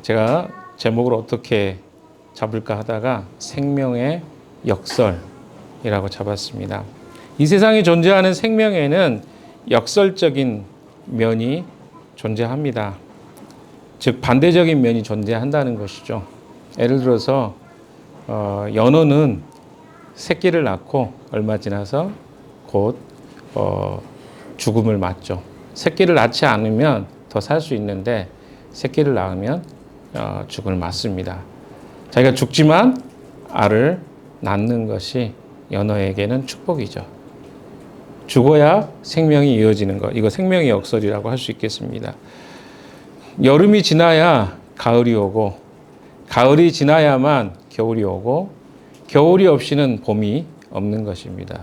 제가 제목을 어떻게 잡을까 하다가 생명의 역설이라고 잡았습니다. 이 세상에 존재하는 생명에는 역설적인 면이 존재합니다. 즉 반대적인 면이 존재한다는 것이죠. 예를 들어서 연어는 새끼를 낳고 얼마 지나서 곧 죽음을 맞죠. 새끼를 낳지 않으면 더 살 수 있는데 새끼를 낳으면 죽음을 맞습니다. 자기가 죽지만 알을 낳는 것이 연어에게는 축복이죠. 죽어야 생명이 이어지는 것. 이거 생명의 역설이라고 할 수 있겠습니다. 여름이 지나야 가을이 오고, 가을이 지나야만 겨울이 오고, 겨울이 없이는 봄이 없는 것입니다.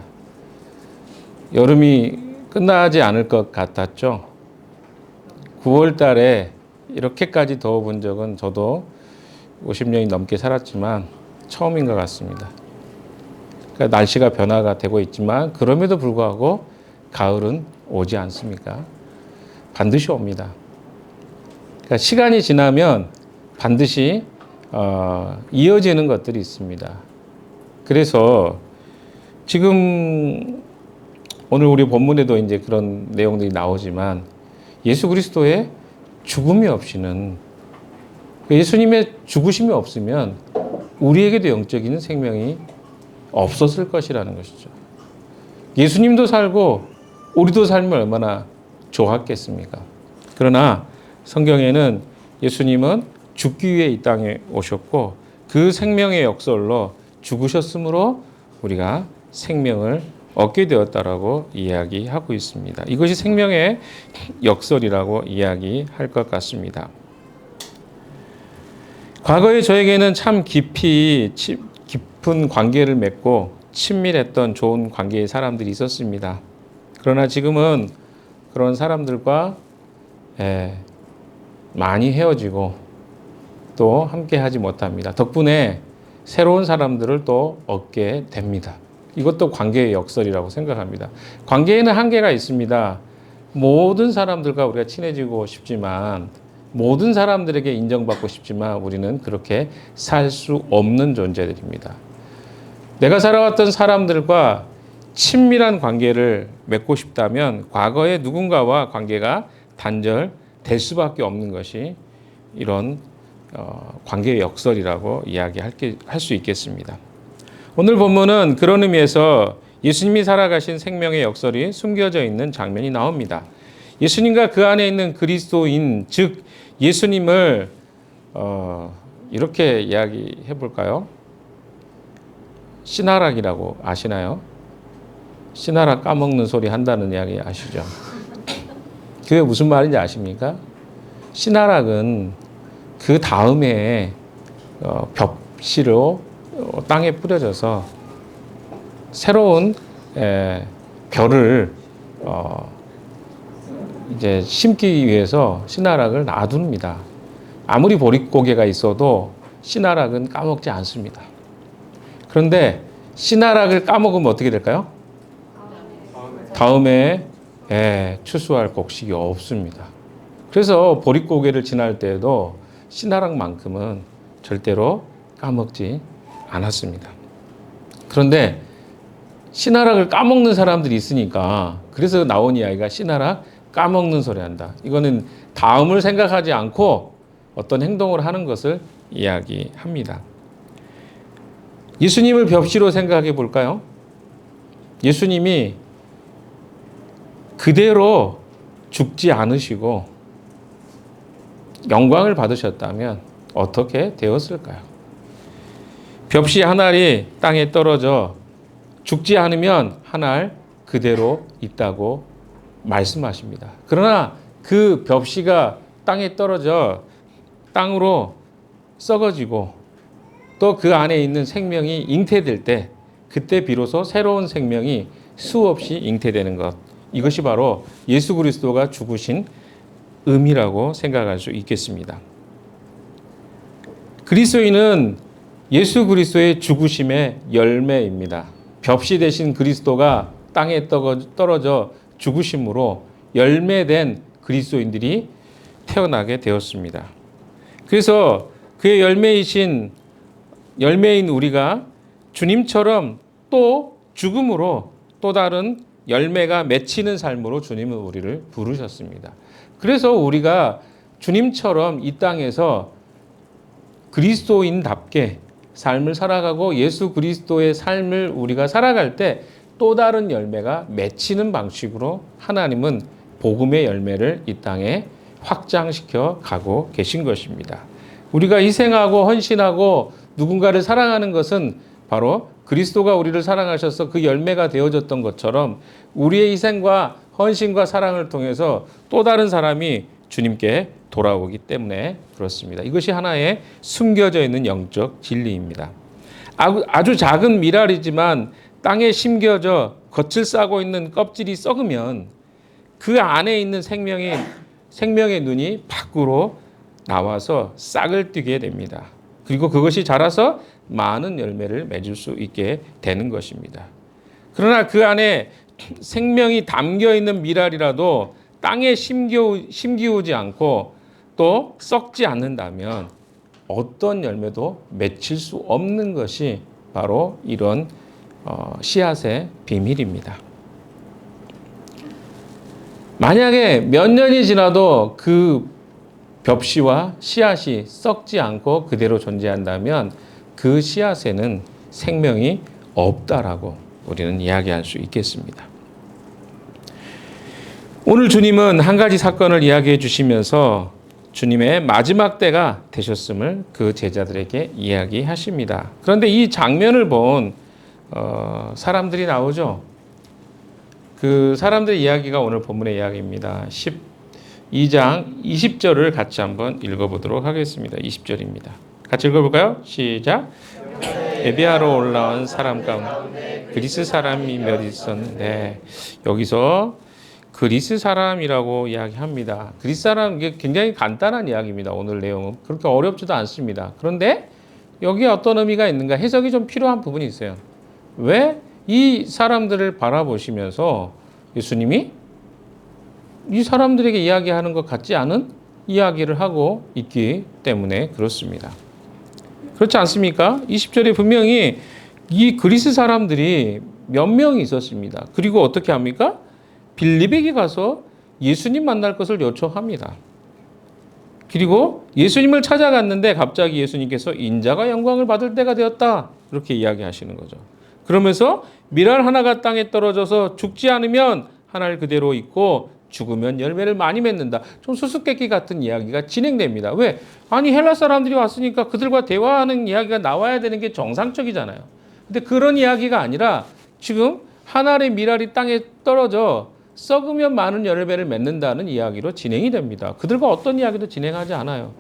여름이 끝나지 않을 것 같았죠. 9월 달에 이렇게까지 더워본 적은 저도 50년이 넘게 살았지만 처음인 것 같습니다. 그러니까 날씨가 변화가 되고 있지만 그럼에도 불구하고 가을은 오지 않습니까? 반드시 옵니다. 그러니까 시간이 지나면 반드시 이어지는 것들이 있습니다. 그래서 지금 오늘 우리 본문에도 이제 그런 내용들이 나오지만 예수 그리스도의 죽음이 없이는, 예수님의 죽으심이 없으면 우리에게도 영적인 생명이 없었을 것이라는 것이죠. 예수님도 살고 우리도 살면 얼마나 좋았겠습니까? 그러나 성경에는 예수님은 죽기 위해 이 땅에 오셨고 그 생명의 역설로 죽으셨으므로 우리가 생명을 얻게 되었다라고 이야기하고 있습니다. 이것이 생명의 역설이라고 이야기할 것 같습니다. 과거에 저에게는 참 깊은 관계를 맺고 친밀했던 좋은 관계의 사람들이 있었습니다. 그러나 지금은 그런 사람들과 많이 헤어지고 또 함께 하지 못합니다. 덕분에 새로운 사람들을 또 얻게 됩니다. 이것도 관계의 역설이라고 생각합니다. 관계에는 한계가 있습니다. 모든 사람들과 우리가 친해지고 싶지만, 모든 사람들에게 인정받고 싶지만 우리는 그렇게 살 수 없는 존재들입니다. 내가 살아왔던 사람들과 친밀한 관계를 맺고 싶다면 과거의 누군가와 관계가 단절될 수밖에 없는 것이 이런 관계의 역설이라고 이야기할 수 있겠습니다. 오늘 본문은 그런 의미에서 예수님이 살아가신 생명의 역설이 숨겨져 있는 장면이 나옵니다. 예수님과 그 안에 있는 그리스도인, 즉 예수님을 이렇게 이야기해 볼까요? 씨나락이라고 아시나요? 씨나락 까먹는 소리 한다는 이야기 아시죠? 그게 무슨 말인지 아십니까? 씨나락은 그 다음에 벽시로 땅에 뿌려져서 새로운 벼를 이제 심기 위해서 씨나락을 놔둡니다. 아무리 보릿고개가 있어도 씨나락은 까먹지 않습니다. 그런데 씨나락을 까먹으면 어떻게 될까요? 다음에 추수할 곡식이 없습니다. 그래서 보릿고개를 지날 때에도 씨나락만큼은 절대로 까먹지 않았습니다. 그런데 씨나락을 까먹는 사람들이 있으니까 그래서 나온 이야기가 씨나락 까먹는 소리 한다. 이거는 다음을 생각하지 않고 어떤 행동을 하는 것을 이야기합니다. 예수님을 벽시로 생각해 볼까요? 예수님이 그대로 죽지 않으시고 영광을 받으셨다면 어떻게 되었을까요? 벽시 한 알이 땅에 떨어져 죽지 않으면 한 알 그대로 있다고 말씀하십니다. 그러나 그 벽시가 땅에 떨어져 땅으로 썩어지고 또 그 안에 있는 생명이 잉태될 때 그때 비로소 새로운 생명이 수없이 잉태되는 것. 이것이 바로 예수 그리스도가 죽으신 의미라고 생각할 수 있겠습니다. 그리스도인은 예수 그리스도의 죽으심의 열매입니다. 벽시 되신 그리스도가 땅에 떨어져 죽으심으로 열매된 그리스도인들이 태어나게 되었습니다. 그래서 그의 열매인 우리가 주님처럼 또 죽음으로 또 다른 열매가 맺히는 삶으로 주님은 우리를 부르셨습니다. 그래서 우리가 주님처럼 이 땅에서 그리스도인답게 삶을 살아가고 예수 그리스도의 삶을 우리가 살아갈 때 또 다른 열매가 맺히는 방식으로 하나님은 복음의 열매를 이 땅에 확장시켜 가고 계신 것입니다. 우리가 희생하고 헌신하고 누군가를 사랑하는 것은 바로 그리스도가 우리를 사랑하셔서 그 열매가 되어졌던 것처럼 우리의 희생과 헌신과 사랑을 통해서 또 다른 사람이 주님께 돌아오기 때문에 그렇습니다. 이것이 하나의 숨겨져 있는 영적 진리입니다. 아주 작은 미랄이지만 땅에 심겨져 겉을 싸고 있는 껍질이 썩으면 그 안에 있는 생명의 눈이 밖으로 나와서 싹을 띠게 됩니다. 그리고 그것이 자라서 많은 열매를 맺을 수 있게 되는 것입니다. 그러나 그 안에 생명이 담겨 있는 미랄이라도 땅에 심기우지 않고 또 썩지 않는다면 어떤 열매도 맺힐 수 없는 것이 바로 이런 씨앗의 비밀입니다. 만약에 몇 년이 지나도 그 벽씨와 씨앗이 썩지 않고 그대로 존재한다면 그 씨앗에는 생명이 없다라고 우리는 이야기할 수 있겠습니다. 오늘 주님은 한 가지 사건을 이야기해 주시면서 주님의 마지막 때가 되셨음을 그 제자들에게 이야기하십니다. 그런데 이 장면을 본 사람들이 나오죠. 그 사람들의 이야기가 오늘 본문의 이야기입니다. 12장 20절을 같이 한번 읽어보도록 하겠습니다. 20절입니다. 같이 읽어볼까요? 시작. 에비아로 올라온 사람 가운데 그리스 사람이 몇 있었는데, 여기서 그리스 사람이라고 이야기합니다. 그리스 사람, 이게 굉장히 간단한 이야기입니다. 오늘 내용은 그렇게 어렵지도 않습니다. 그런데 여기에 어떤 의미가 있는가 해석이 좀 필요한 부분이 있어요. 왜 이 사람들을 바라보시면서 예수님이 이 사람들에게 이야기하는 것 같지 않은 이야기를 하고 있기 때문에 그렇습니다. 그렇지 않습니까? 20절에 분명히 이 그리스 사람들이 몇 명이 있었습니다. 그리고 어떻게 합니까? 빌립에게 가서 예수님 만날 것을 요청합니다. 그리고 예수님을 찾아갔는데 갑자기 예수님께서 인자가 영광을 받을 때가 되었다, 이렇게 이야기하시는 거죠. 그러면서 미랄 하나가 땅에 떨어져서 죽지 않으면 하늘 그대로 있고 죽으면 열매를 많이 맺는다. 좀 수수께끼 같은 이야기가 진행됩니다. 왜? 아니 헬라 사람들이 왔으니까 그들과 대화하는 이야기가 나와야 되는 게 정상적이잖아요. 근데 그런 이야기가 아니라 지금 한 알의 미랄이 땅에 떨어져 썩으면 많은 열매를 맺는다는 이야기로 진행이 됩니다. 그들과 어떤 이야기도 진행하지 않아요.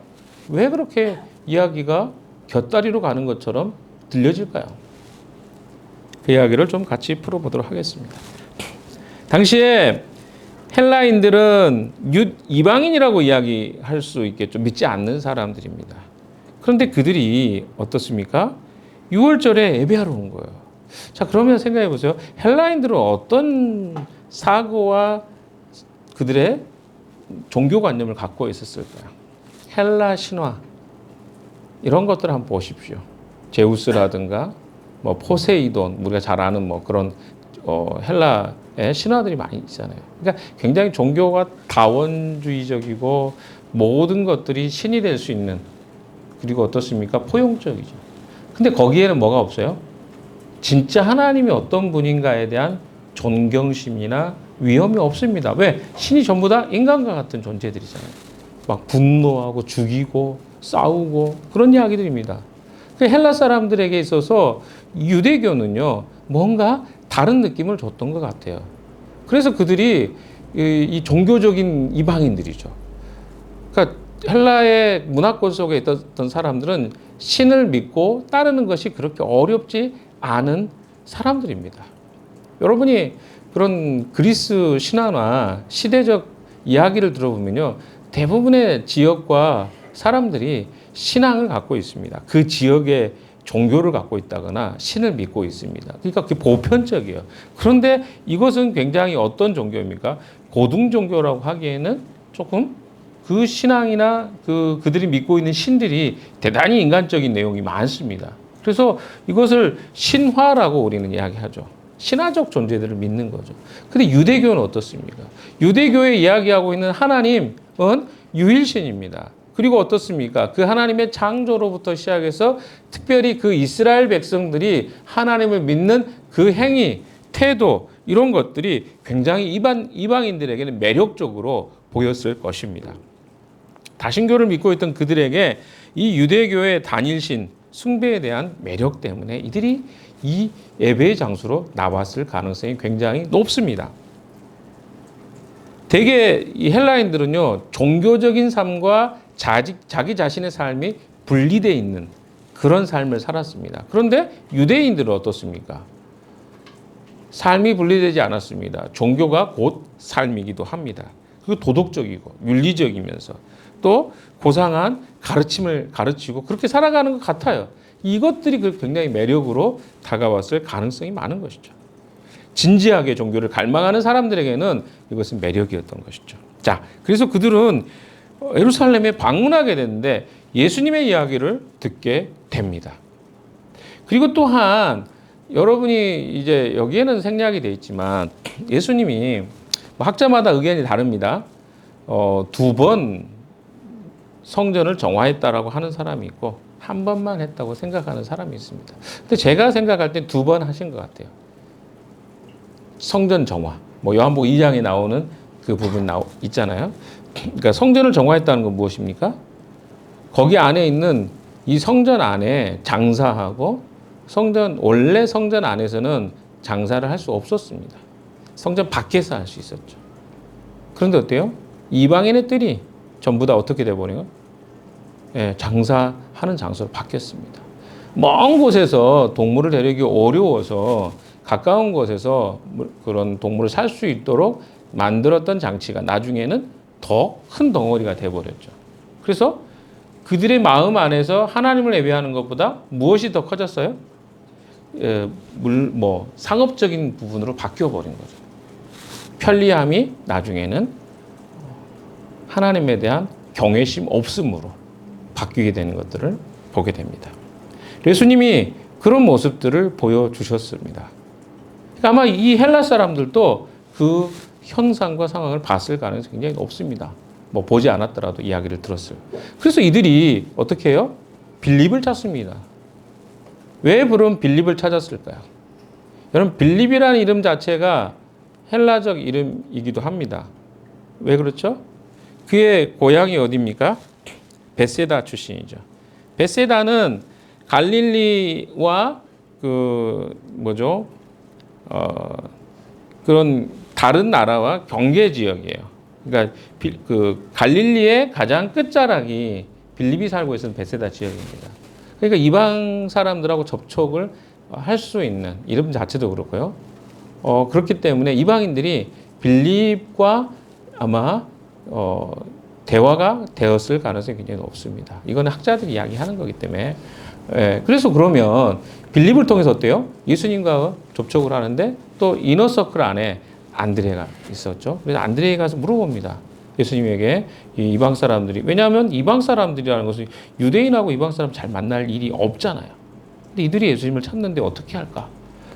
왜 그렇게 이야기가 곁다리로 가는 것처럼 들려질까요? 그 이야기를 좀 같이 풀어보도록 하겠습니다. 당시에 헬라인들은 이방인이라고 이야기할 수 있겠죠. 믿지 않는 사람들입니다. 그런데 그들이 어떻습니까? 6월절에 예배하러 온 거예요. 자, 그러면 생각해 보세요. 헬라인들은 어떤 사고와 그들의 종교관념을 갖고 있었을까요? 헬라 신화 이런 것들을 한번 보십시오. 제우스라든가 뭐 포세이돈, 우리가 잘 아는 뭐 그런 헬라의 신화들이 많이 있잖아요. 그러니까 굉장히 종교가 다원주의적이고 모든 것들이 신이 될 수 있는, 그리고 어떻습니까? 포용적이죠. 근데 거기에는 뭐가 없어요? 진짜 하나님이 어떤 분인가에 대한 존경심이나 위험이 없습니다. 왜? 신이 전부 다 인간과 같은 존재들이잖아요. 막 분노하고 죽이고 싸우고 그런 이야기들입니다. 헬라 사람들에게 있어서 유대교는요, 뭔가 다른 느낌을 줬던 것 같아요. 그래서 그들이 이 종교적인 이방인들이죠. 그러니까 헬라의 문화권 속에 있었던 사람들은 신을 믿고 따르는 것이 그렇게 어렵지 않은 사람들입니다. 여러분이 그런 그리스 신화나 시대적 이야기를 들어보면요, 대부분의 지역과 사람들이 신앙을 갖고 있습니다. 그 지역의 종교를 갖고 있다거나 신을 믿고 있습니다. 그러니까 그게 보편적이에요. 그런데 이것은 굉장히 어떤 종교입니까? 고등 종교라고 하기에는 조금 그 신앙이나 그들이 믿고 있는 신들이 대단히 인간적인 내용이 많습니다. 그래서 이것을 신화라고 우리는 이야기하죠. 신화적 존재들을 믿는 거죠. 근데 유대교는 어떻습니까? 유대교에 이야기하고 있는 하나님은 유일신입니다. 그리고 어떻습니까? 그 하나님의 창조로부터 시작해서 특별히 그 이스라엘 백성들이 하나님을 믿는 그 행위, 태도, 이런 것들이 굉장히 이방인들에게는 매력적으로 보였을 것입니다. 다신교를 믿고 있던 그들에게 이 유대교의 단일신, 숭배에 대한 매력 때문에 이들이 이 예배의 장소로 나왔을 가능성이 굉장히 높습니다. 대개 이 헬라인들은요, 종교적인 삶과 자기 자신의 삶이 분리되어 있는 그런 삶을 살았습니다. 그런데 유대인들은 어떻습니까? 삶이 분리되지 않았습니다. 종교가 곧 삶이기도 합니다. 그리고 도덕적이고 윤리적이면서 또 고상한 가르침을 가르치고 그렇게 살아가는 것 같아요. 이것들이 굉장히 매력으로 다가왔을 가능성이 많은 것이죠. 진지하게 종교를 갈망하는 사람들에게는 이것은 매력이었던 것이죠. 자, 그래서 그들은 예루살렘에 방문하게 되는데 예수님의 이야기를 듣게 됩니다. 그리고 또한 여러분이 이제 여기에는 생략이 되어 있지만 예수님이 학자마다 의견이 다릅니다. 2번 성전을 정화했다라고 하는 사람이 있고 한 번만 했다고 생각하는 사람이 있습니다. 근데 제가 생각할 때 2번 하신 것 같아요. 성전 정화. 요한복음 2장에 나오는 그 부분 있잖아요. 그러니까 성전을 정화했다는 건 무엇입니까? 거기 안에 있는 이 성전 안에 장사하고 원래 성전 안에서는 장사를 할 수 없었습니다. 성전 밖에서 할 수 있었죠. 그런데 어때요? 이방인의 뜰이 전부 다 어떻게 돼버려요? 예, 장사하는 장소로 바뀌었습니다. 먼 곳에서 동물을 데리기 어려워서 가까운 곳에서 그런 동물을 살 수 있도록 만들었던 장치가 나중에는 더 큰 덩어리가 돼버렸죠. 그래서 그들의 마음 안에서 하나님을 예배하는 것보다 무엇이 더 커졌어요? 상업적인 부분으로 바뀌어버린 거죠. 편리함이 나중에는 하나님에 대한 경외심 없음으로 바뀌게 되는 것들을 보게 됩니다. 예수님이 그런 모습들을 보여주셨습니다. 아마 이 헬라 사람들도 그 현상과 상황을 봤을 가능성이 굉장히 높습니다. 보지 않았더라도 이야기를 들었어요. 그래서 이들이 어떻게 해요? 빌립을 찾습니다. 왜 그런 빌립을 찾았을까요? 여러분, 빌립이라는 이름 자체가 헬라적 이름이기도 합니다. 왜 그렇죠? 그의 고향이 어디입니까? 베세다 출신이죠. 베세다는 갈릴리와 그런 다른 나라와 경계 지역이에요. 그러니까 갈릴리의 가장 끝자락이 빌립이 살고 있는 베세다 지역입니다. 그러니까 이방 사람들하고 접촉을 할 수 있는 이름 자체도 그렇고요. 그렇기 때문에 이방인들이 빌립과 아마 대화가 되었을 가능성이 굉장히 높습니다. 이건 학자들이 이야기하는 거기 때문에. 그래서 그러면 빌립을 통해서 어때요? 예수님과 접촉을 하는데 또 이너서클 안에 안드레가 있었죠. 그래서 안드레에 가서 물어봅니다. 예수님에게 이 이방 사람들이, 왜냐하면 이방 사람들이라는 것은 유대인하고 이방 사람 잘 만날 일이 없잖아요. 근데 이들이 예수님을 찾는데 어떻게 할까?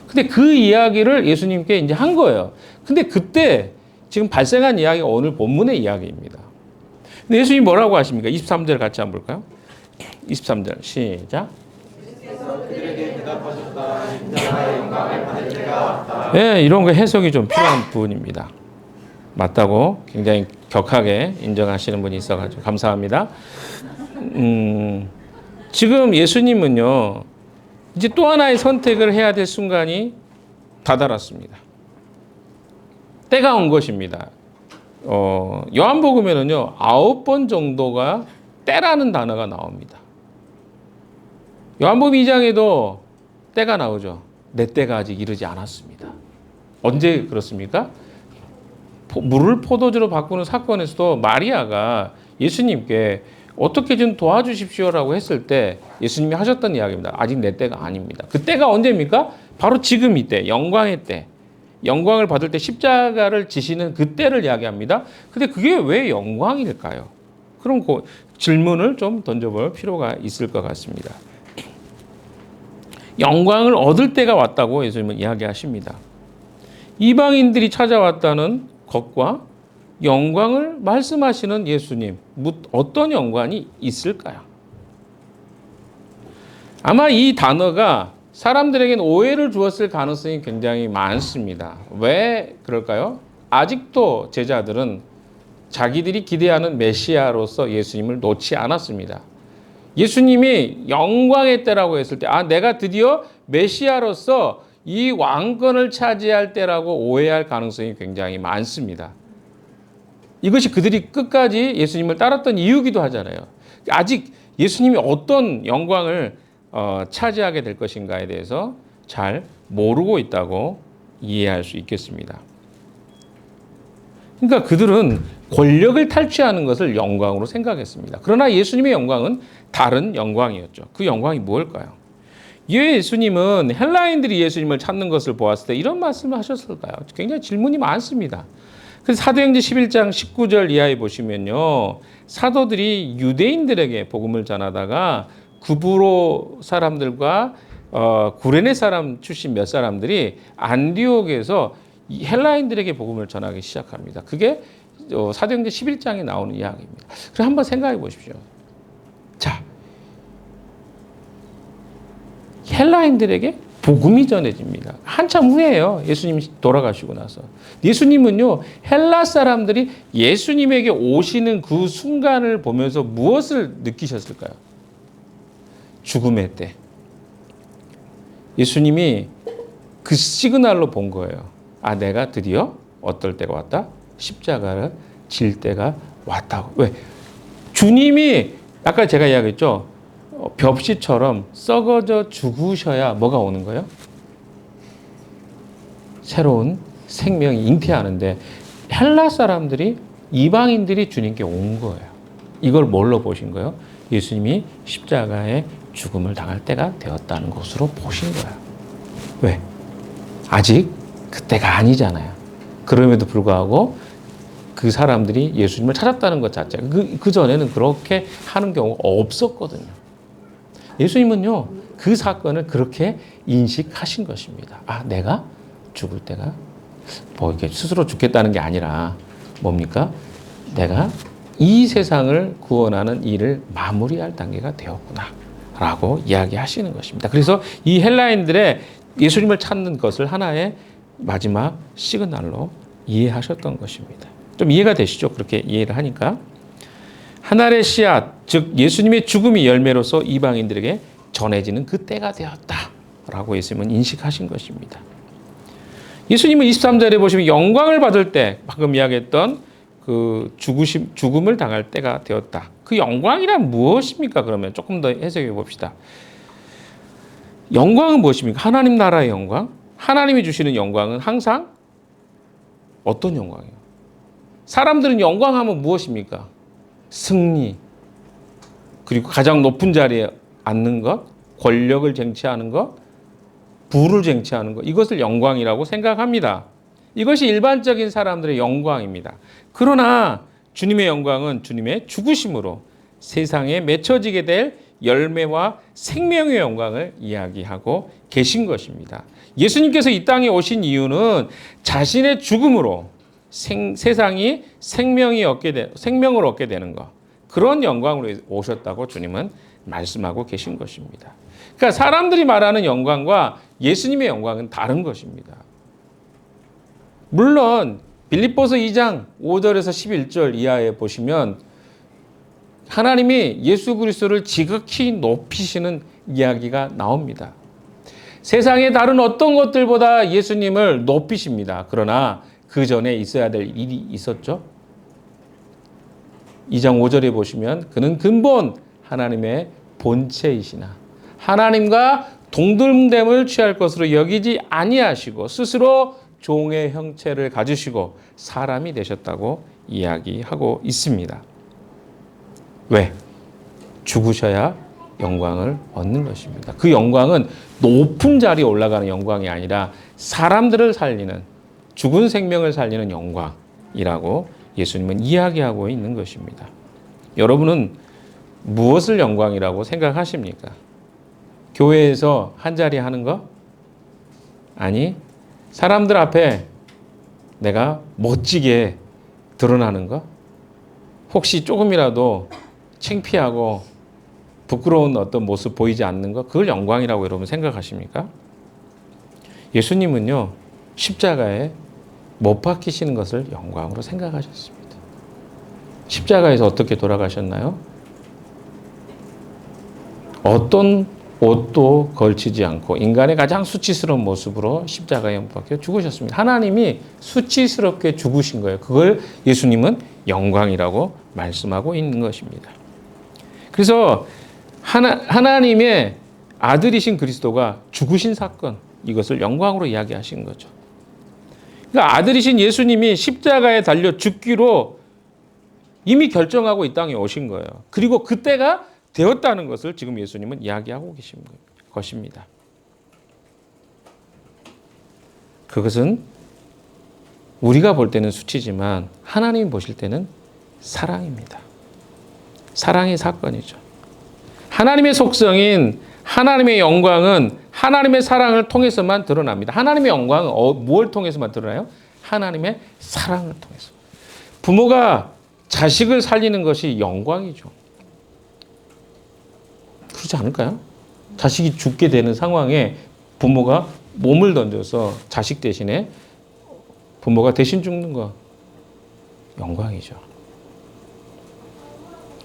근데 그 이야기를 예수님께 이제 한 거예요. 근데 그때 지금 발생한 이야기가 오늘 본문의 이야기입니다. 근데 예수님이 뭐라고 하십니까? 23절 같이 한번 볼까요? 23절 시작. 네, 이런 거 해석이 좀 필요한 부분입니다. 맞다고 굉장히 격하게 인정하시는 분이 있어가지고 감사합니다. 지금 예수님은요, 이제 또 하나의 선택을 해야 될 순간이 다다랐습니다. 때가 온 것입니다. 요한복음에는요, 9번 정도가 때라는 단어가 나옵니다. 요한복음 2장에도 때가 나오죠. 내 때가 아직 이르지 않았습니다. 언제 그렇습니까? 물을 포도주로 바꾸는 사건에서도 마리아가 예수님께 어떻게 좀 도와주십시오라고 했을 때 예수님이 하셨던 이야기입니다. 아직 내 때가 아닙니다. 그 때가 언제입니까? 바로 지금 이때, 영광의 때. 영광을 받을 때 십자가를 지시는 그 때를 이야기합니다. 근데 그게 왜 영광일까요? 그럼 그 질문을 좀 던져볼 필요가 있을 것 같습니다. 영광을 얻을 때가 왔다고 예수님은 이야기하십니다. 이방인들이 찾아왔다는 것과 영광을 말씀하시는 예수님, 어떤 연관이 있을까요? 아마 이 단어가 사람들에게는 오해를 주었을 가능성이 굉장히 많습니다. 왜 그럴까요? 아직도 제자들은 자기들이 기대하는 메시아로서 예수님을 놓지 않았습니다. 예수님이 영광의 때라고 했을 때, 내가 드디어 메시아로서 이 왕권을 차지할 때라고 오해할 가능성이 굉장히 많습니다. 이것이 그들이 끝까지 예수님을 따랐던 이유기도 하잖아요. 아직 예수님이 어떤 영광을 차지하게 될 것인가에 대해서 잘 모르고 있다고 이해할 수 있겠습니다. 그러니까 그들은 권력을 탈취하는 것을 영광으로 생각했습니다. 그러나 예수님의 영광은 다른 영광이었죠. 그 영광이 무엇일까요? 예수님은 헬라인들이 예수님을 찾는 것을 보았을 때 이런 말씀을 하셨을까요? 굉장히 질문이 많습니다. 그래서 사도행전 11장 19절 이하에 보시면요. 사도들이 유대인들에게 복음을 전하다가 구브로 사람들과 구레네 사람 출신 몇 사람들이 안디옥에서 헬라인들에게 복음을 전하기 시작합니다. 그게 사도행전 11장에 나오는 이야기입니다. 그럼 한번 생각해 보십시오. 자, 헬라인들에게 복음이 전해집니다. 한참 후에요. 예수님이 돌아가시고 나서. 예수님은요, 헬라 사람들이 예수님에게 오시는 그 순간을 보면서 무엇을 느끼셨을까요? 죽음의 때. 예수님이 그 시그널로 본 거예요. 내가 드디어 어떨 때가 왔다? 십자가를 질 때가 왔다고. 왜? 주님이 아까 제가 이야기했죠. 벽시처럼 썩어져 죽으셔야 뭐가 오는 거예요? 새로운 생명이 잉태하는데 헬라 사람들이 이방인들이 주님께 온 거예요. 이걸 뭘로 보신 거예요? 예수님이 십자가에 죽음을 당할 때가 되었다는 것으로 보신 거예요. 왜? 아직 그때가 아니잖아요. 그럼에도 불구하고 그 사람들이 예수님을 찾았다는 것 자체가 그 전에는 그렇게 하는 경우가 없었거든요. 예수님은요, 그 사건을 그렇게 인식하신 것입니다. 내가 죽을 때가 이렇게 스스로 죽겠다는 게 아니라 뭡니까? 내가 이 세상을 구원하는 일을 마무리할 단계가 되었구나 라고 이야기하시는 것입니다. 그래서 이 헬라인들의 예수님을 찾는 것을 하나의 마지막 시그널로 이해하셨던 것입니다. 좀 이해가 되시죠? 그렇게 이해를 하니까. 하늘의 씨앗, 즉 예수님의 죽음이 열매로서 이방인들에게 전해지는 그 때가 되었다라고 예수님은 인식하신 것입니다. 예수님은 23절에 보시면 영광을 받을 때 방금 이야기했던 그 죽음을 당할 때가 되었다. 그 영광이란 무엇입니까? 그러면 조금 더 해석해 봅시다. 영광은 무엇입니까? 하나님 나라의 영광? 하나님이 주시는 영광은 항상 어떤 영광이에요? 사람들은 영광하면 무엇입니까? 승리, 그리고 가장 높은 자리에 앉는 것, 권력을 쟁취하는 것, 부를 쟁취하는 것, 이것을 영광이라고 생각합니다. 이것이 일반적인 사람들의 영광입니다. 그러나 주님의 영광은 주님의 죽으심으로 세상에 맺혀지게 될 열매와 생명의 영광을 이야기하고 계신 것입니다. 예수님께서 이 땅에 오신 이유는 자신의 죽음으로 세상이 생명을 얻게 되는 것, 그런 영광으로 오셨다고 주님은 말씀하고 계신 것입니다. 그러니까 사람들이 말하는 영광과 예수님의 영광은 다른 것입니다. 물론 빌립보서 2장 5절에서 11절 이하에 보시면 하나님이 예수 그리스도를 지극히 높이시는 이야기가 나옵니다. 세상의 다른 어떤 것들보다 예수님을 높이십니다. 그러나 그 전에 있어야 될 일이 있었죠. 2장 5절에 보시면 그는 근본 하나님의 본체이시나 하나님과 동등됨을 취할 것으로 여기지 아니하시고 스스로 종의 형체를 가지시고 사람이 되셨다고 이야기하고 있습니다. 왜? 죽으셔야 영광을 얻는 것입니다. 그 영광은 높은 자리에 올라가는 영광이 아니라 사람들을 살리는, 죽은 생명을 살리는 영광이라고 예수님은 이야기하고 있는 것입니다. 여러분은 무엇을 영광이라고 생각하십니까? 교회에서 한 자리 하는 거? 아니, 사람들 앞에 내가 멋지게 드러나는 거? 혹시 조금이라도 창피하고 부끄러운 어떤 모습 보이지 않는 거? 그걸 영광이라고 여러분 생각하십니까? 예수님은요, 십자가에 못 박히시는 것을 영광으로 생각하셨습니다. 십자가에서 어떻게 돌아가셨나요? 어떤 옷도 걸치지 않고 인간의 가장 수치스러운 모습으로 십자가에 못 박혀 죽으셨습니다. 하나님이 수치스럽게 죽으신 거예요. 그걸 예수님은 영광이라고 말씀하고 있는 것입니다. 그래서 하나님의 아들이신 그리스도가 죽으신 사건, 이것을 영광으로 이야기하신 거죠. 그러니까 아들이신 예수님이 십자가에 달려 죽기로 이미 결정하고 이 땅에 오신 거예요. 그리고 그때가 되었다는 것을 지금 예수님은 이야기하고 계신 것입니다. 그것은 우리가 볼 때는 수치지만 하나님이 보실 때는 사랑입니다. 사랑의 사건이죠. 하나님의 속성인 하나님의 영광은 하나님의 사랑을 통해서만 드러납니다. 하나님의 영광은 무엇을 통해서만 드러나요? 하나님의 사랑을 통해서. 부모가 자식을 살리는 것이 영광이죠. 그렇지 않을까요? 자식이 죽게 되는 상황에 부모가 몸을 던져서 자식 대신에 부모가 대신 죽는 거 영광이죠.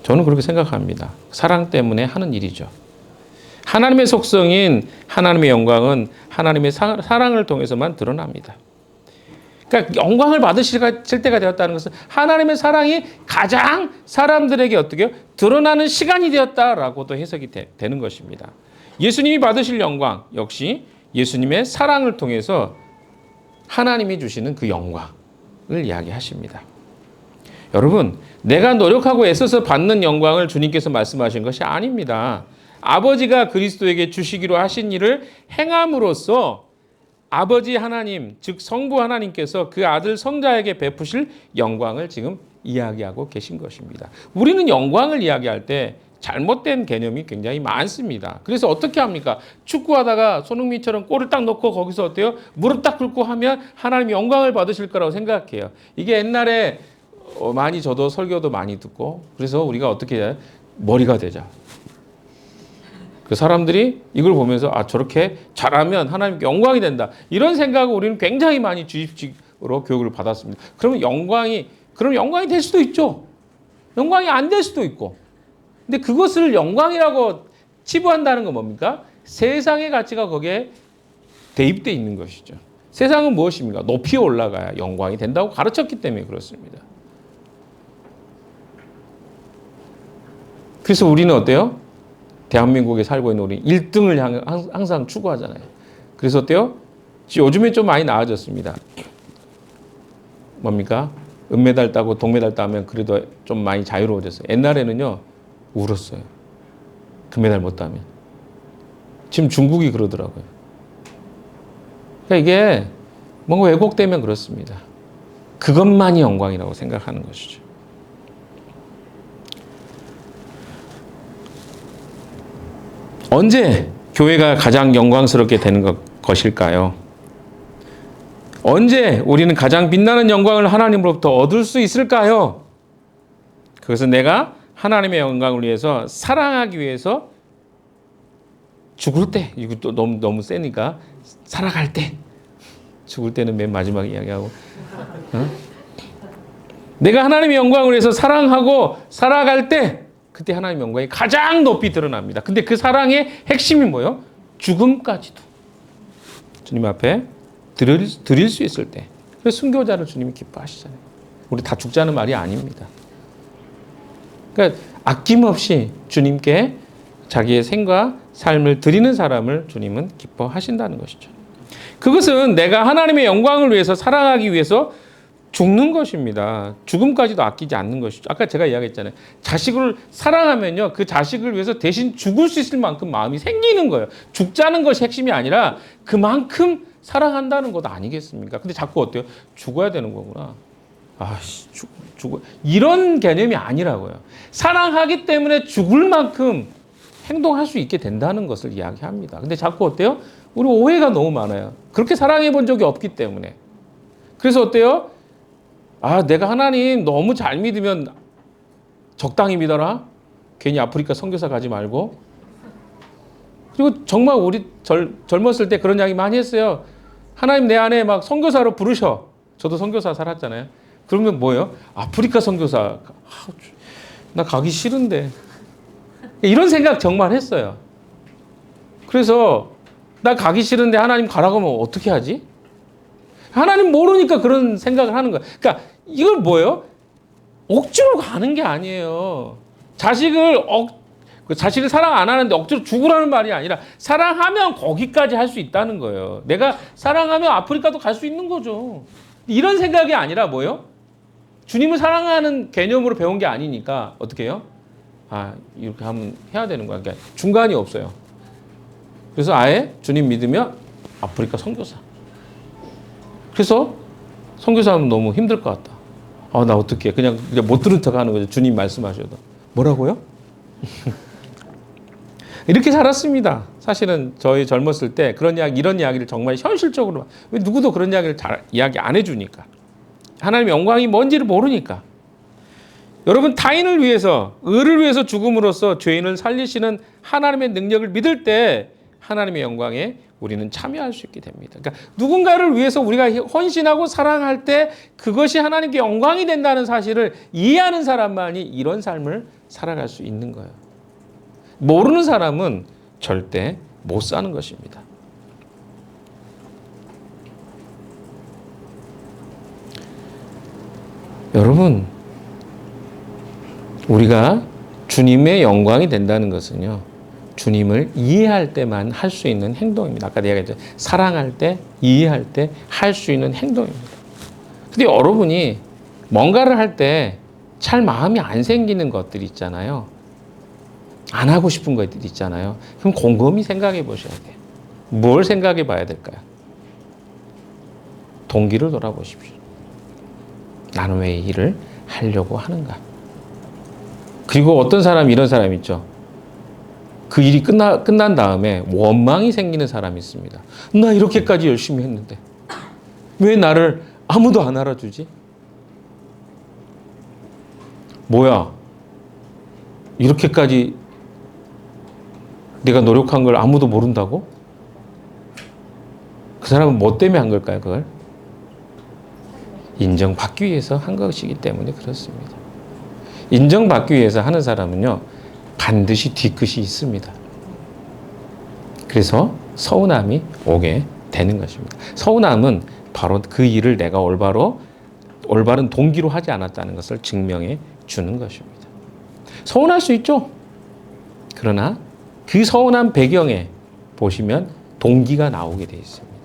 저는 그렇게 생각합니다. 사랑 때문에 하는 일이죠. 하나님의 속성인 하나님의 영광은 하나님의 사랑을 통해서만 드러납니다. 그러니까 영광을 받으실 때가 되었다는 것은 하나님의 사랑이 가장 사람들에게 어떻게 드러나는 시간이 되었다라고도 해석이 되는 것입니다. 예수님이 받으실 영광 역시 예수님의 사랑을 통해서 하나님이 주시는 그 영광을 이야기하십니다. 여러분, 내가 노력하고 애써서 받는 영광을 주님께서 말씀하신 것이 아닙니다. 아버지가 그리스도에게 주시기로 하신 일을 행함으로써 아버지 하나님, 즉 성부 하나님께서 그 아들 성자에게 베푸실 영광을 지금 이야기하고 계신 것입니다. 우리는 영광을 이야기할 때 잘못된 개념이 굉장히 많습니다. 그래서 어떻게 합니까? 축구하다가 손흥민처럼 골을 딱 넣고 거기서 어때요? 무릎 딱 꿇고 하면 하나님이 영광을 받으실 거라고 생각해요. 이게 옛날에 많이 저도 설교도 많이 듣고 그래서 우리가 어떻게 해야 머리가 되자. 그 사람들이 이걸 보면서 저렇게 잘하면 하나님께 영광이 된다. 이런 생각을 우리는 굉장히 많이 주입식으로 교육을 받았습니다. 그럼 영광이 될 수도 있죠. 영광이 안 될 수도 있고. 근데 그것을 영광이라고 치부한다는 건 뭡니까? 세상의 가치가 거기에 대입되어 있는 것이죠. 세상은 무엇입니까? 높이 올라가야 영광이 된다고 가르쳤기 때문에 그렇습니다. 그래서 우리는 어때요? 대한민국에 살고 있는 우리 1등을 항상 추구하잖아요. 그래서 어때요? 요즘에 좀 많이 나아졌습니다. 뭡니까? 은메달 따고 동메달 따면 그래도 좀 많이 자유로워졌어요. 옛날에는요, 울었어요. 금메달 못 따면. 지금 중국이 그러더라고요. 그러니까 이게 뭔가 왜곡되면 그렇습니다. 그것만이 영광이라고 생각하는 것이죠. 언제 교회가 가장 영광스럽게 되는 것일까요? 언제 우리는 가장 빛나는 영광을 하나님으로부터 얻을 수 있을까요? 그것은 내가 하나님의 영광을 위해서 사랑하기 위해서 죽을 때, 이것도 너무 세니까 살아갈 때, 죽을 때는 맨 마지막에 이야기하고, 내가 하나님의 영광을 위해서 사랑하고 살아갈 때, 그때 하나님의 영광이 가장 높이 드러납니다. 근데 그 사랑의 핵심이 뭐예요? 죽음까지도 주님 앞에 드릴 수 있을 때. 그래서 순교자를 주님이 기뻐하시잖아요. 우리 다 죽자는 말이 아닙니다. 그러니까 아낌없이 주님께 자기의 생과 삶을 드리는 사람을 주님은 기뻐하신다는 것이죠. 그것은 내가 하나님의 영광을 위해서 사랑하기 위해서 죽는 것입니다. 죽음까지도 아끼지 않는 것이죠. 아까 제가 이야기했잖아요. 자식을 사랑하면요, 그 자식을 위해서 대신 죽을 수 있을 만큼 마음이 생기는 거예요. 죽자는 것이 핵심이 아니라 그만큼 사랑한다는 것 아니겠습니까? 근데 자꾸 어때요? 죽어야 되는 거구나. 죽어. 이런 개념이 아니라고요. 사랑하기 때문에 죽을 만큼 행동할 수 있게 된다는 것을 이야기합니다. 근데 자꾸 어때요? 우리 오해가 너무 많아요. 그렇게 사랑해 본 적이 없기 때문에. 그래서 어때요? 내가 하나님 너무 잘 믿으면 적당히 믿어라. 괜히 아프리카 선교사 가지 말고. 그리고 정말 우리 젊었을 때 그런 이야기 많이 했어요. 하나님 내 안에 막 선교사로 부르셔. 저도 선교사 살았잖아요. 그러면 뭐예요? 아프리카 선교사. 나 가기 싫은데. 이런 생각 정말 했어요. 그래서 나 가기 싫은데 하나님 가라고 하면 어떻게 하지? 하나님 모르니까 그런 생각을 하는 거야. 그러니까 이걸 뭐예요? 억지로 가는 게 아니에요. 자식을 사랑 안 하는데 억지로 죽으라는 말이 아니라 사랑하면 거기까지 할 수 있다는 거예요. 내가 사랑하면 아프리카도 갈 수 있는 거죠. 이런 생각이 아니라 뭐예요? 주님을 사랑하는 개념으로 배운 게 아니니까 어떻게 해요? 이렇게 하면 해야 되는 거야. 그러니까 중간이 없어요. 그래서 아예 주님 믿으면 아프리카 선교사. 그래서 선교사 하면 너무 힘들 것 같다. 나 어떡해. 그냥 못 들은 척 하는 거죠. 주님 말씀하셔도. 뭐라고요? 이렇게 살았습니다. 사실은 저희 젊었을 때 이런 이야기를 정말 현실적으로, 왜 누구도 그런 이야기를 잘 이야기 안 해주니까. 하나님의 영광이 뭔지를 모르니까. 여러분, 타인을 위해서, 의를 위해서 죽음으로써 죄인을 살리시는 하나님의 능력을 믿을 때 하나님의 영광에 우리는 참여할 수 있게 됩니다. 그러니까 누군가를 위해서 우리가 헌신하고 사랑할 때 그것이 하나님께 영광이 된다는 사실을 이해하는 사람만이 이런 삶을 살아갈 수 있는 거예요. 모르는 사람은 절대 못 사는 것입니다. 여러분, 우리가 주님의 영광이 된다는 것은요, 주님을 이해할 때만 할 수 있는 행동입니다. 아까 내가 이제 사랑할 때, 이해할 때 할 수 있는 행동입니다. 근데 여러분이 뭔가를 할 때 잘 마음이 안 생기는 것들이 있잖아요. 안 하고 싶은 것들이 있잖아요. 그럼 곰곰이 생각해 보셔야 돼요. 뭘 생각해 봐야 될까요? 동기를 돌아보십시오. 나는 왜 이 일을 하려고 하는가? 그리고 어떤 사람이 이런 사람이 있죠. 그 일이 끝난 다음에 원망이 생기는 사람이 있습니다. 나 이렇게까지 열심히 했는데 왜 나를 아무도 안 알아주지? 뭐야? 이렇게까지 내가 노력한 걸 아무도 모른다고? 그 사람은 뭐 때문에 한 걸까요, 그걸? 인정받기 위해서 한 것이기 때문에 그렇습니다. 인정받기 위해서 하는 사람은요, 반드시 뒤끝이 있습니다. 그래서 서운함이 오게 되는 것입니다. 서운함은 바로 그 일을 내가 올바른 동기로 하지 않았다는 것을 증명해 주는 것입니다. 서운할 수 있죠. 그러나 그 서운한 배경에 보시면 동기가 나오게 되어 있습니다.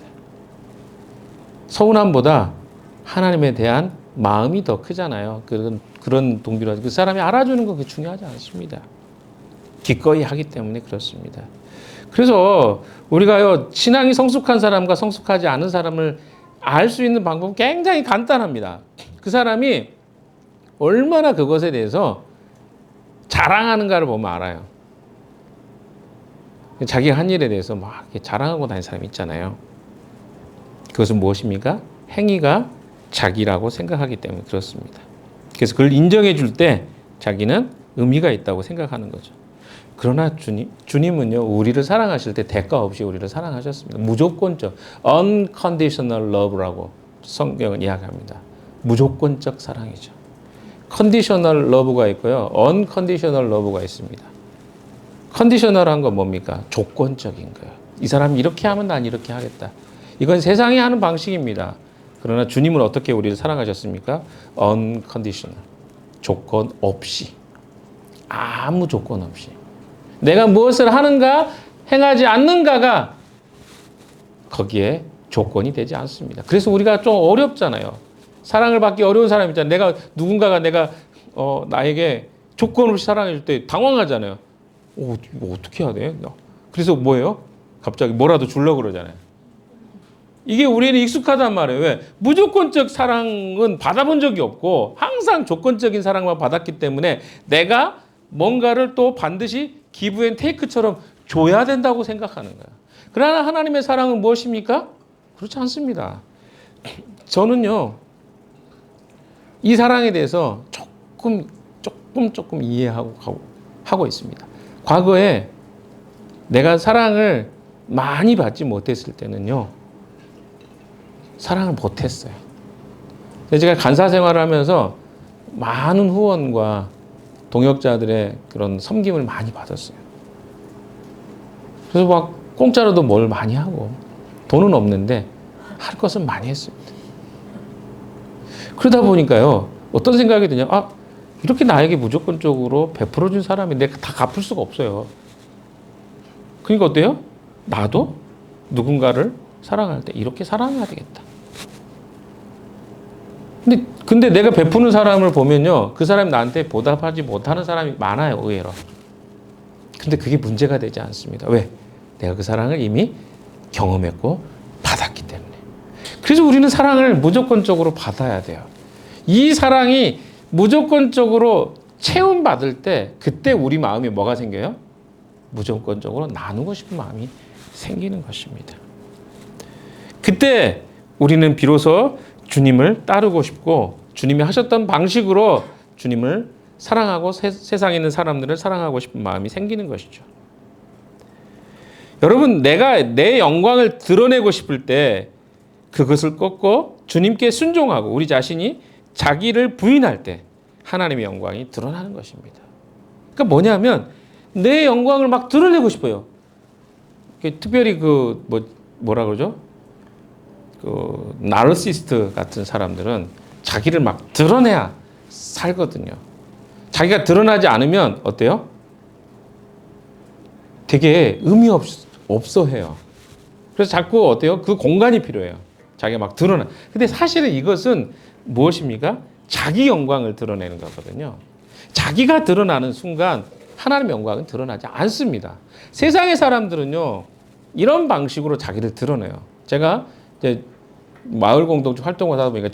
서운함보다 하나님에 대한 마음이 더 크잖아요. 그런 동기로 그 사람이 알아주는 거 중요하지 않습니다. 기꺼이 하기 때문에 그렇습니다. 그래서 우리가요, 신앙이 성숙한 사람과 성숙하지 않은 사람을 알 수 있는 방법은 굉장히 간단합니다. 그 사람이 얼마나 그것에 대해서 자랑하는가를 보면 알아요. 자기가 한 일에 대해서 막 자랑하고 다니는 사람이 있잖아요. 그것은 무엇입니까? 행위가 자기라고 생각하기 때문에 그렇습니다. 그래서 그걸 인정해 줄 때 자기는 의미가 있다고 생각하는 거죠. 그러나 주님은요, 우리를 사랑하실 때 대가 없이 우리를 사랑하셨습니다. 무조건적, unconditional love라고 성경은 이야기합니다. 무조건적 사랑이죠. conditional love가 있고요, unconditional love가 있습니다. 컨디셔널한 건 뭡니까? 조건적인 거예요. 이 사람이 이렇게 하면 난 이렇게 하겠다. 이건 세상이 하는 방식입니다. 그러나 주님은 어떻게 우리를 사랑하셨습니까? unconditional. 조건 없이. 아무 조건 없이. 내가 무엇을 하는가, 행하지 않는가가 거기에 조건이 되지 않습니다. 그래서 우리가 좀 어렵잖아요. 사랑을 받기 어려운 사람 있잖아요. 누군가가 나에게 조건 없이 사랑해 줄 때 당황하잖아요. 이거 어떻게 해야 돼? 그래서 뭐예요? 갑자기 뭐라도 주려고 그러잖아요. 이게 우리는 익숙하단 말이에요. 왜? 무조건적 사랑은 받아본 적이 없고 항상 조건적인 사랑만 받았기 때문에 내가 뭔가를 또 반드시 기브 앤 테이크처럼 줘야 된다고 생각하는 거예요. 그러나 하나님의 사랑은 무엇입니까? 그렇지 않습니다. 저는요, 이 사랑에 대해서 조금 하고 있습니다. 과거에 내가 사랑을 많이 받지 못했을 때는요, 사랑을 못했어요. 제가 간사 생활을 하면서 많은 후원과 동역자들의 그런 섬김을 많이 받았어요. 그래서 막 공짜로도 뭘 많이 하고 돈은 없는데 할 것은 많이 했습니다. 그러다 보니까요, 어떤 생각이 드냐? 이렇게 나에게 무조건적으로 베풀어준 사람이 내가 다 갚을 수가 없어요. 그러니까 어때요? 나도 누군가를 사랑할 때 이렇게 사랑해야 되겠다. 근데 내가 베푸는 사람을 보면요, 그 사람이 나한테 보답하지 못하는 사람이 많아요, 의외로. 근데 그게 문제가 되지 않습니다. 왜? 내가 그 사랑을 이미 경험했고 받았기 때문에. 그래서 우리는 사랑을 무조건적으로 받아야 돼요. 이 사랑이 무조건적으로 체험받을 때 그때 우리 마음에 뭐가 생겨요? 무조건적으로 나누고 싶은 마음이 생기는 것입니다. 그때 우리는 비로소 주님을 따르고 싶고 주님이 하셨던 방식으로 주님을 사랑하고 세상에 있는 사람들을 사랑하고 싶은 마음이 생기는 것이죠. 여러분, 내가 내 영광을 드러내고 싶을 때 그것을 꺾고 주님께 순종하고 우리 자신이 자기를 부인할 때 하나님의 영광이 드러나는 것입니다. 그러니까 뭐냐면 내 영광을 막 드러내고 싶어요. 특별히 뭐라 그러죠? 나르시스트 같은 사람들은 자기를 막 드러내야 살거든요. 자기가 드러나지 않으면 어때요? 되게 의미 없어 해요. 그래서 자꾸 어때요? 그 공간이 필요해요. 자기가 막 드러나. 근데 사실은 이것은 무엇입니까? 자기 영광을 드러내는 거거든요. 자기가 드러나는 순간 하나님의 영광은 드러나지 않습니다. 세상의 사람들은요, 이런 방식으로 자기를 드러내요. 제가 이제 마을 공동체 활동을 하다 보니까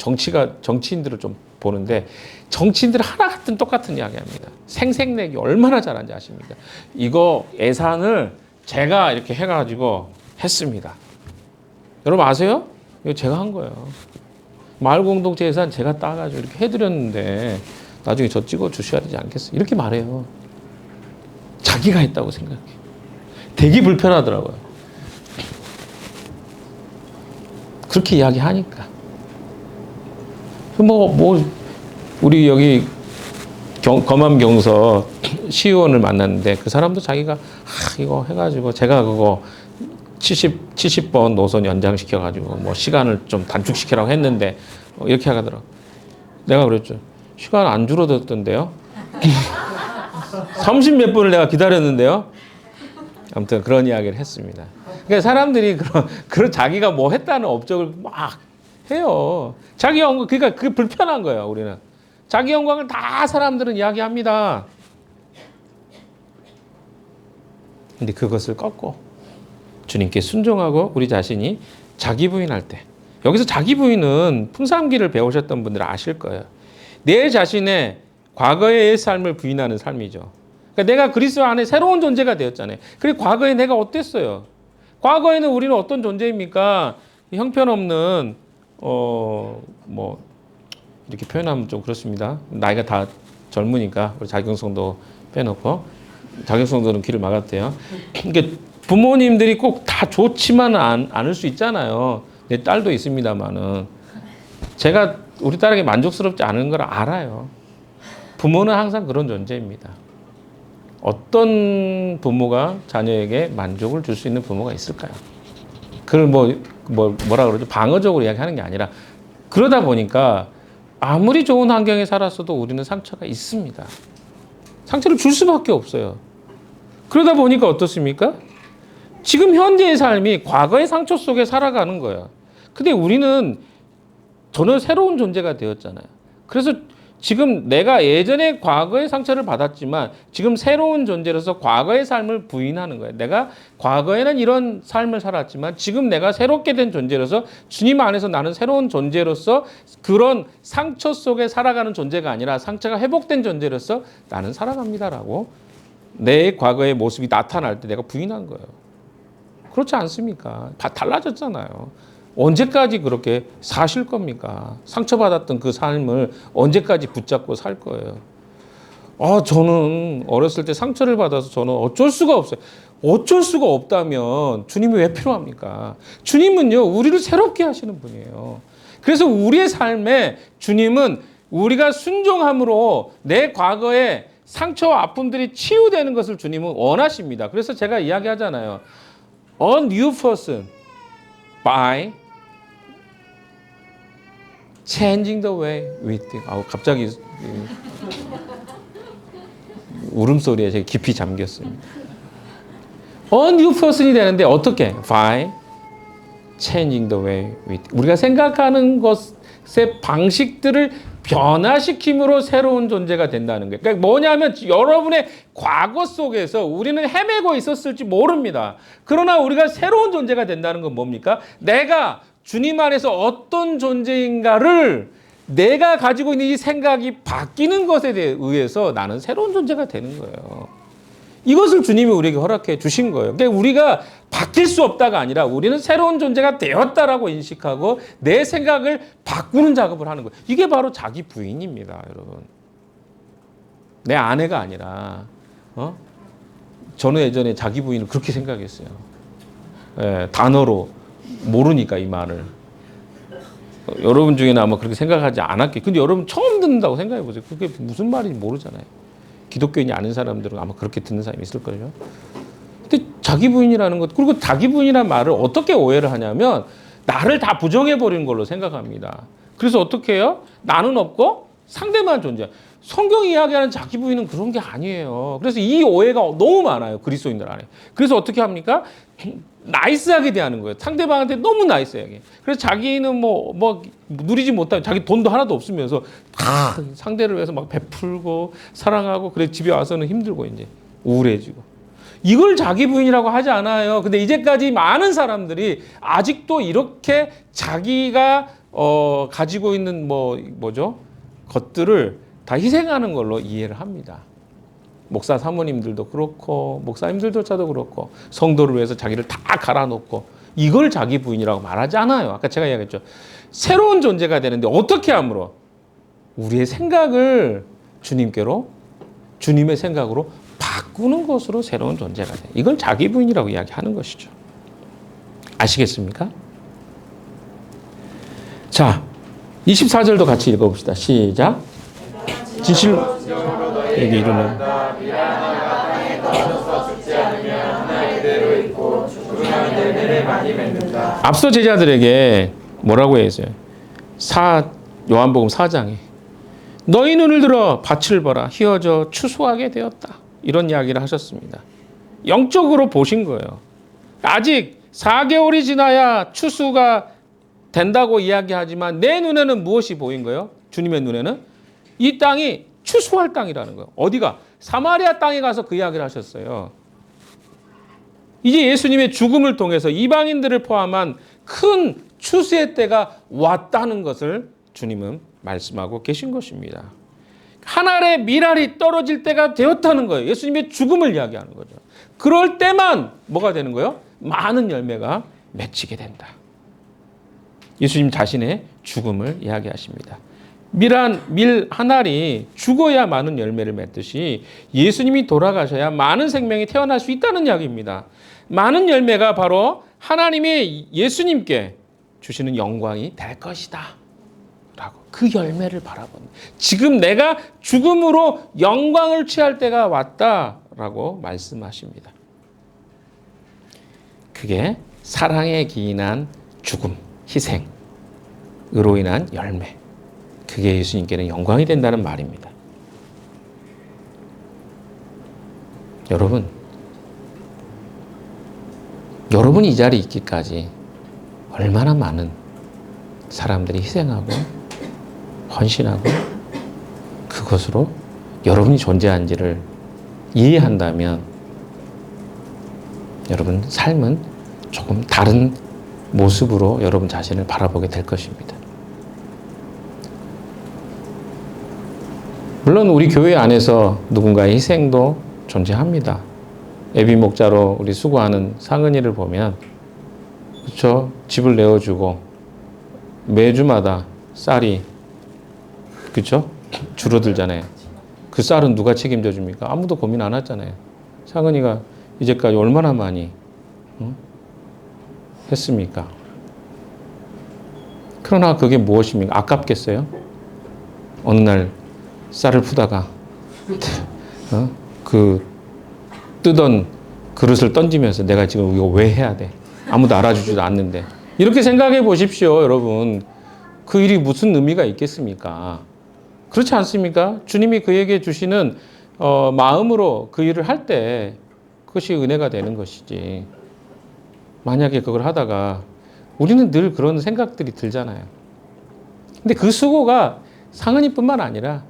정치인들을 좀 보는데 정치인들 하나같은 똑같은 이야기 합니다. 생색내기 얼마나 잘하는지 아십니까? 이거 예산을 제가 이렇게 해가지고 했습니다. 여러분 아세요? 이거 제가 한 거예요. 마을 공동체 예산 제가 따가지고 이렇게 해드렸는데 나중에 저 찍어 주셔야 되지 않겠어요? 이렇게 말해요. 자기가 했다고 생각해. 되게 불편하더라고요. 그렇게 이야기하니까. 우리 여기 검암경서 시의원을 만났는데 그 사람도 자기가 이거 해가지고 제가 그거 70번 노선 연장시켜가지고 뭐 시간을 좀 단축시키라고 했는데 이렇게 하더라고. 내가 그랬죠. 시간 안 줄어들었던데요? 30몇 분을 내가 기다렸는데요? 아무튼 그런 이야기를 했습니다. 그러니까 사람들이 그런 자기가 뭐 했다는 업적을 막 해요. 자기 영광, 그러니까 그게 불편한 거예요, 우리는. 자기 영광을 다 사람들은 이야기합니다. 근데 그것을 꺾고 주님께 순종하고 우리 자신이 자기 부인할 때, 여기서 자기 부인은 풍삼기를 배우셨던 분들은 아실 거예요. 내 자신의 과거의 삶을 부인하는 삶이죠. 그러니까 내가 그리스도 안에 새로운 존재가 되었잖아요. 그리고 과거에 내가 어땠어요? 과거에는 우리는 어떤 존재입니까? 형편없는 이렇게 표현하면 좀 그렇습니다. 나이가 다 젊으니까 우리 자경성도 빼놓고 자경성도는 귀를 막았대요. 그러니까 부모님들이 꼭 다 좋지만은 않을 수 있잖아요. 내 딸도 있습니다만은 제가 우리 딸에게 만족스럽지 않은 걸 알아요. 부모는 항상 그런 존재입니다. 어떤 부모가 자녀에게 만족을 줄 수 있는 부모가 있을까요? 그걸 뭐라 그러죠? 방어적으로 이야기하는 게 아니라 그러다 보니까 아무리 좋은 환경에 살았어도 우리는 상처가 있습니다. 상처를 줄 수밖에 없어요. 그러다 보니까 어떻습니까? 지금 현재의 삶이 과거의 상처 속에 살아가는 거예요. 근데 우리는 전혀 새로운 존재가 되었잖아요. 그래서 지금 내가 예전에 과거의 상처를 받았지만 지금 새로운 존재로서 과거의 삶을 부인하는 거예요. 내가 과거에는 이런 삶을 살았지만 지금 내가 새롭게 된 존재로서 주님 안에서 나는 새로운 존재로서 그런 상처 속에 살아가는 존재가 아니라 상처가 회복된 존재로서 나는 살아갑니다라고 내 과거의 모습이 나타날 때 내가 부인한 거예요. 그렇지 않습니까? 다 달라졌잖아요. 언제까지 그렇게 사실 겁니까? 상처받았던 그 삶을 언제까지 붙잡고 살 거예요? 저는 어렸을 때 상처를 받아서 저는 어쩔 수가 없어요. 어쩔 수가 없다면 주님이 왜 필요합니까? 주님은요, 우리를 새롭게 하시는 분이에요. 그래서 우리의 삶에 주님은 우리가 순종함으로 내 과거의 상처와 아픔들이 치유되는 것을 주님은 원하십니다. 그래서 제가 이야기하잖아요. A new person by changing the way we think. 갑자기 울음소리에 제가 깊이 잠겼습니다. A new person이 되는데 어떻게? By changing the way we think. 우리가 생각하는 것의 방식들을 변화시킴으로 새로운 존재가 된다는 거예요. 그러니까 뭐냐면 여러분의 과거 속에서 우리는 헤매고 있었을지 모릅니다. 그러나 우리가 새로운 존재가 된다는 건 뭡니까? 내가 주님 안에서 어떤 존재인가를 내가 가지고 있는 이 생각이 바뀌는 것에 의해서 나는 새로운 존재가 되는 거예요. 이것을 주님이 우리에게 허락해 주신 거예요. 그러니까 우리가 바뀔 수 없다가 아니라 우리는 새로운 존재가 되었다라고 인식하고 내 생각을 바꾸는 작업을 하는 거예요. 이게 바로 자기 부인입니다, 여러분. 내 아내가 아니라 저는 예전에 자기 부인을 그렇게 생각했어요. 단어로 모르니까 이 말을. 여러분 중에는 아마 그렇게 생각하지 않았겠죠. 근데 여러분 처음 듣는다고 생각해 보세요. 그게 무슨 말인지 모르잖아요. 기독교인이 아는 사람들은 아마 그렇게 듣는 사람이 있을 거예요. 근데 자기 부인이라는 것, 그리고 자기 부인이라는 말을 어떻게 오해를 하냐면 나를 다 부정해 버리는 걸로 생각합니다. 그래서 어떻게 해요? 나는 없고 상대만 존재. 성경이 이야기하는 자기 부인은 그런 게 아니에요. 그래서 이 오해가 너무 많아요, 그리스도인들 안에. 그래서 어떻게 합니까? 나이스하게 대하는 거예요. 상대방한테 너무 나이스하게. 그래서 자기는 뭐 누리지 못하면 자기 돈도 하나도 없으면서 다 상대를 위해서 막 베풀고 사랑하고, 그래 집에 와서는 힘들고 이제 우울해지고. 이걸 자기 부인이라고 하지 않아요. 근데 이제까지 많은 사람들이 아직도 이렇게 자기가 가지고 있는 뭐죠? 것들을 다 희생하는 걸로 이해를 합니다. 목사 사모님들도 그렇고 목사님들조차도 그렇고 성도를 위해서 자기를 다 갈아놓고 이걸 자기 부인이라고 말하지 않아요. 아까 제가 이야기했죠. 새로운 존재가 되는데 어떻게 함으로? 우리의 생각을 주님께로, 주님의 생각으로 바꾸는 것으로 새로운 존재가 돼. 이걸 자기 부인이라고 이야기하는 것이죠. 아시겠습니까? 자, 24절도 같이 읽어봅시다. 시작. 진실에게 이르는 앞서 제자들에게 뭐라고 했어요? 요한복음 4장에 너희 눈을 들어 밭을 보라 휘어져 추수하게 되었다. 이런 이야기를 하셨습니다. 영적으로 보신 거예요. 아직 4개월이 지나야 추수가 된다고 이야기하지만 내 눈에는 무엇이 보인 거예요? 주님의 눈에는 이 땅이 추수할 땅이라는 거예요. 어디가? 사마리아 땅에 가서 그 이야기를 하셨어요. 이제 예수님의 죽음을 통해서 이방인들을 포함한 큰 추수의 때가 왔다는 것을 주님은 말씀하고 계신 것입니다. 한 알의 밀알이 떨어질 때가 되었다는 거예요. 예수님의 죽음을 이야기하는 거죠. 그럴 때만 뭐가 되는 거예요? 많은 열매가 맺히게 된다. 예수님 자신의 죽음을 이야기하십니다. 밀 한 알이 죽어야 많은 열매를 맺듯이 예수님이 돌아가셔야 많은 생명이 태어날 수 있다는 이야기입니다. 많은 열매가 바로 하나님의 예수님께 주시는 영광이 될 것이다 라고 그 열매를 바라보는, 지금 내가 죽음으로 영광을 취할 때가 왔다라고 말씀하십니다. 그게 사랑에 기인한 죽음, 희생으로 인한 열매, 그게 예수님께는 영광이 된다는 말입니다. 여러분이 이 자리에 있기까지 얼마나 많은 사람들이 희생하고 헌신하고 그것으로 여러분이 존재한지를 이해한다면 여러분 삶은 조금 다른 모습으로 여러분 자신을 바라보게 될 것입니다. 물론 우리 교회 안에서 누군가의 희생도 존재합니다. 예비 목자로 우리 수고하는 상은이를 보면 그렇죠? 집을 내어주고 매주마다 쌀이 그렇죠? 줄어들잖아요. 그 쌀은 누가 책임져 줍니까? 아무도 고민 안 했잖아요. 상은이가 이제까지 얼마나 많이 했습니까? 그러나 그게 무엇입니까? 아깝겠어요? 어느 날 쌀을 푸다가 그 뜨던 그릇을 던지면서 내가 지금 이거 왜 해야 돼? 아무도 알아주지도 않는데. 이렇게 생각해 보십시오, 여러분. 그 일이 무슨 의미가 있겠습니까? 그렇지 않습니까? 주님이 그에게 주시는 마음으로 그 일을 할 때 그것이 은혜가 되는 것이지. 만약에 그걸 하다가 우리는 늘 그런 생각들이 들잖아요. 근데 그 수고가 상은이뿐만 아니라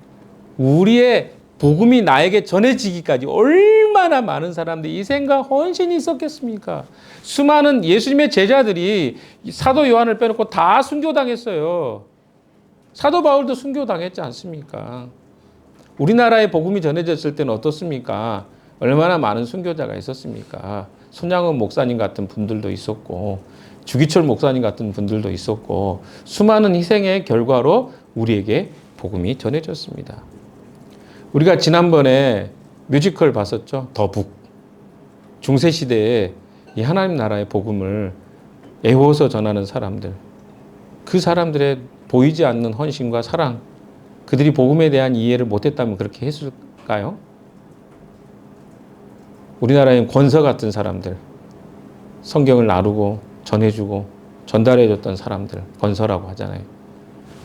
우리의 복음이 나에게 전해지기까지 얼마나 많은 사람들이 희생과 헌신이 있었겠습니까? 수많은 예수님의 제자들이 사도 요한을 빼놓고 다 순교당했어요. 사도 바울도 순교당했지 않습니까? 우리나라에 복음이 전해졌을 때는 어떻습니까? 얼마나 많은 순교자가 있었습니까? 손양원 목사님 같은 분들도 있었고 주기철 목사님 같은 분들도 있었고 수많은 희생의 결과로 우리에게 복음이 전해졌습니다. 우리가 지난번에 뮤지컬 봤었죠. 더북. 중세시대에 이 하나님 나라의 복음을 애워서 전하는 사람들. 그 사람들의 보이지 않는 헌신과 사랑. 그들이 복음에 대한 이해를 못했다면 그렇게 했을까요? 우리나라엔 권서 같은 사람들. 성경을 나누고 전해주고 전달해줬던 사람들. 권서라고 하잖아요.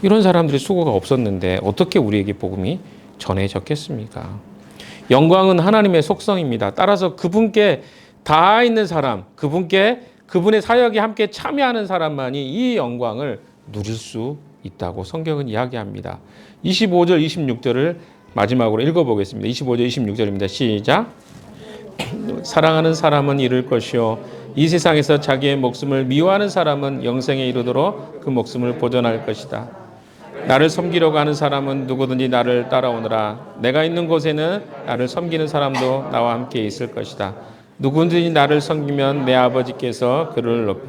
이런 사람들의 수고가 없었는데 어떻게 우리에게 복음이 전해졌겠습니까? 영광은 하나님의 속성입니다. 따라서 그분께 닿아 있는 사람, 그분의 사역에 함께 참여하는 사람만이 이 영광을 누릴 수 있다고 성경은 이야기합니다. 25절, 26절을 마지막으로 읽어보겠습니다. 25절, 26절입니다. 시작. 사랑하는 사람은 이룰 것이요 이 세상에서 자기의 목숨을 미워하는 사람은 영생에 이르도록 그 목숨을 보존할 것이다. 나를 섬기려고 하는 사람은 누구든지 나를 따라오느라. 내가 있는 곳에는 나를 섬기는 사람도 나와 함께 있을 것이다. 누구든지 나를 섬기면 내 아버지께서 그를 높이.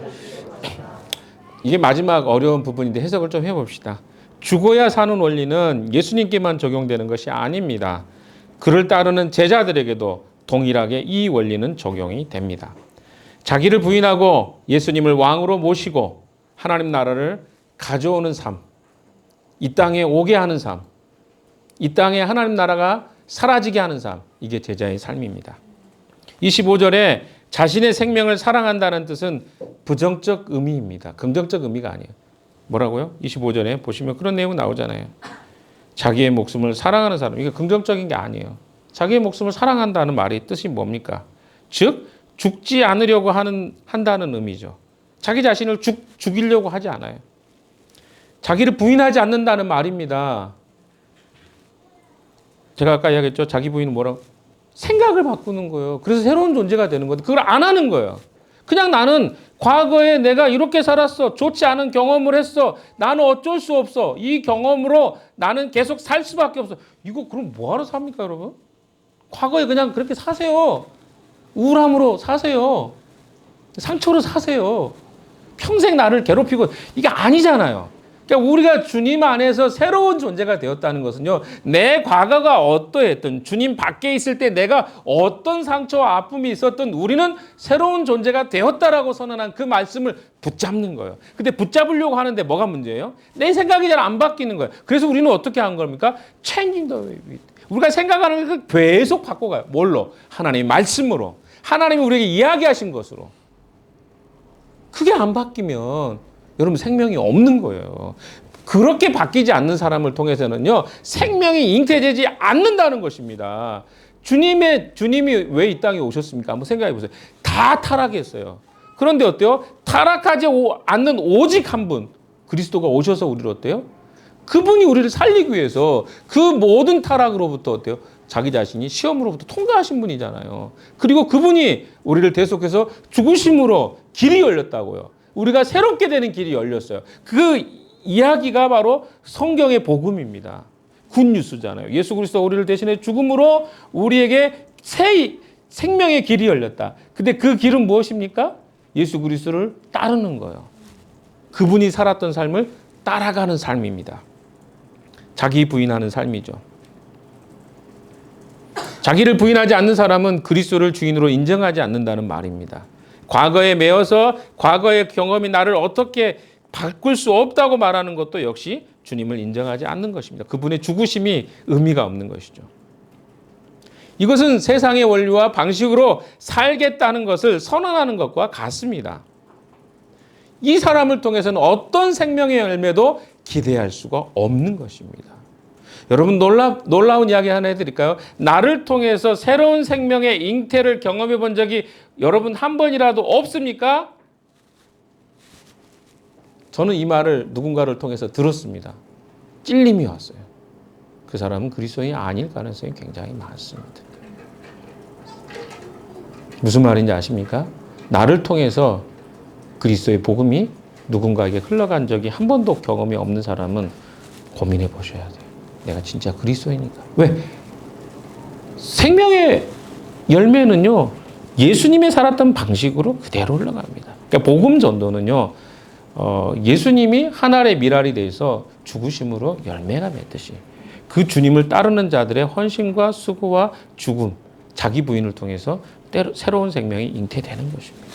이게 마지막 어려운 부분인데 해석을 좀 해봅시다. 죽어야 사는 원리는 예수님께만 적용되는 것이 아닙니다. 그를 따르는 제자들에게도 동일하게 이 원리는 적용이 됩니다. 자기를 부인하고 예수님을 왕으로 모시고 하나님 나라를 가져오는 삶, 이 땅에 오게 하는 삶, 이 땅에 하나님 나라가 사라지게 하는 삶, 이게 제자의 삶입니다. 25절에 자신의 생명을 사랑한다는 뜻은 부정적 의미입니다. 긍정적 의미가 아니에요. 뭐라고요? 25절에 보시면 그런 내용 나오잖아요. 자기의 목숨을 사랑하는 사람, 이게 긍정적인 게 아니에요. 자기의 목숨을 사랑한다는 말의 뜻이 뭡니까? 즉 죽지 않으려고 한다는 의미죠. 자기 자신을 죽이려고 하지 않아요. 자기를 부인하지 않는다는 말입니다. 제가 아까 이야기했죠. 자기 부인은 뭐라고? 생각을 바꾸는 거예요. 그래서 새로운 존재가 되는 거예요. 그걸 안 하는 거예요. 그냥 나는 과거에 내가 이렇게 살았어. 좋지 않은 경험을 했어. 나는 어쩔 수 없어. 이 경험으로 나는 계속 살 수밖에 없어. 이거 그럼 뭐하러 삽니까, 여러분? 과거에 그냥 그렇게 사세요. 우울함으로 사세요. 상처로 사세요. 평생 나를 괴롭히고 이게 아니잖아요. 그러니까 우리가 주님 안에서 새로운 존재가 되었다는 것은요. 내 과거가 어떠했든 주님 밖에 있을 때 내가 어떤 상처와 아픔이 있었든 우리는 새로운 존재가 되었다라고 선언한 그 말씀을 붙잡는 거예요. 근데 붙잡으려고 하는데 뭐가 문제예요? 내 생각이 잘 안 바뀌는 거예요. 그래서 우리는 어떻게 한 겁니까? Changing the way. 우리가 생각하는 걸 계속 바꿔가요. 뭘로? 하나님의 말씀으로. 하나님이 우리에게 이야기하신 것으로. 그게 안 바뀌면 여러분 생명이 없는 거예요. 그렇게 바뀌지 않는 사람을 통해서는요. 생명이 잉태되지 않는다는 것입니다. 주님이 왜 이 땅에 오셨습니까? 한번 생각해 보세요. 다 타락했어요. 그런데 어때요? 타락하지 않는 오직 한 분. 그리스도가 오셔서 우리를 어때요? 그분이 우리를 살리기 위해서 그 모든 타락으로부터 어때요? 자기 자신이 시험으로부터 통과하신 분이잖아요. 그리고 그분이 우리를 대속해서 죽으심으로 길이 열렸다고요. 우리가 새롭게 되는 길이 열렸어요. 그 이야기가 바로 성경의 복음입니다. 굿뉴스잖아요. 예수 그리스도가 우리를 대신해 죽음으로 우리에게 새 생명의 길이 열렸다. 근데 그 길은 무엇입니까? 예수 그리스도를 따르는 거예요. 그분이 살았던 삶을 따라가는 삶입니다. 자기 부인하는 삶이죠. 자기를 부인하지 않는 사람은 그리스도를 주인으로 인정하지 않는다는 말입니다. 과거에 매여서 과거의 경험이 나를 어떻게 바꿀 수 없다고 말하는 것도 역시 주님을 인정하지 않는 것입니다. 그분의 죽으심이 의미가 없는 것이죠. 이것은 세상의 원리와 방식으로 살겠다는 것을 선언하는 것과 같습니다. 이 사람을 통해서는 어떤 생명의 열매도 기대할 수가 없는 것입니다. 여러분 놀라운 이야기 하나 해드릴까요? 나를 통해서 새로운 생명의 잉태를 경험해 본 적이 여러분 한 번이라도 없습니까? 저는 이 말을 누군가를 통해서 들었습니다. 찔림이 왔어요. 그 사람은 그리스도인이 아닐 가능성이 굉장히 많습니다. 무슨 말인지 아십니까? 나를 통해서 그리스도의 복음이 누군가에게 흘러간 적이 한 번도 경험이 없는 사람은 고민해 보셔야 돼요. 내가 진짜 그리스도인인가? 왜? 생명의 열매는요, 예수님이 살았던 방식으로 그대로 흘러갑니다. 그러니까 복음 전도는요, 예수님이 한 알의 밀알이 돼서 죽으심으로 열매가 맺듯이 그 주님을 따르는 자들의 헌신과 수고와 죽음, 자기 부인을 통해서 새로운 생명이 잉태되는 것입니다.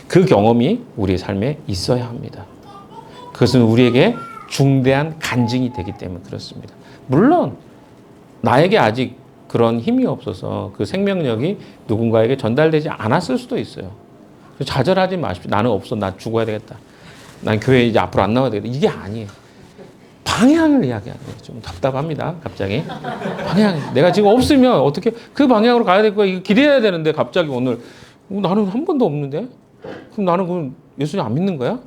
그 경험이 우리의 삶에 있어야 합니다. 그것은 우리에게 중대한 간증이 되기 때문에 그렇습니다. 물론 나에게 아직 그런 힘이 없어서 그 생명력이 누군가에게 전달되지 않았을 수도 있어요. 좌절하지 마십시오. 나는 없어. 나 죽어야 되겠다. 난 교회에 이제 앞으로 안 나와야 되겠다. 이게 아니에요. 방향을 이야기하는 거예요. 좀 답답합니다. 갑자기. 방향. 내가 지금 없으면 어떻게 그 방향으로 가야 될 거야. 이거 기대해야 되는데 갑자기 오늘 나는 한 번도 없는데? 그럼 나는 그럼 예수님 안 믿는 거야?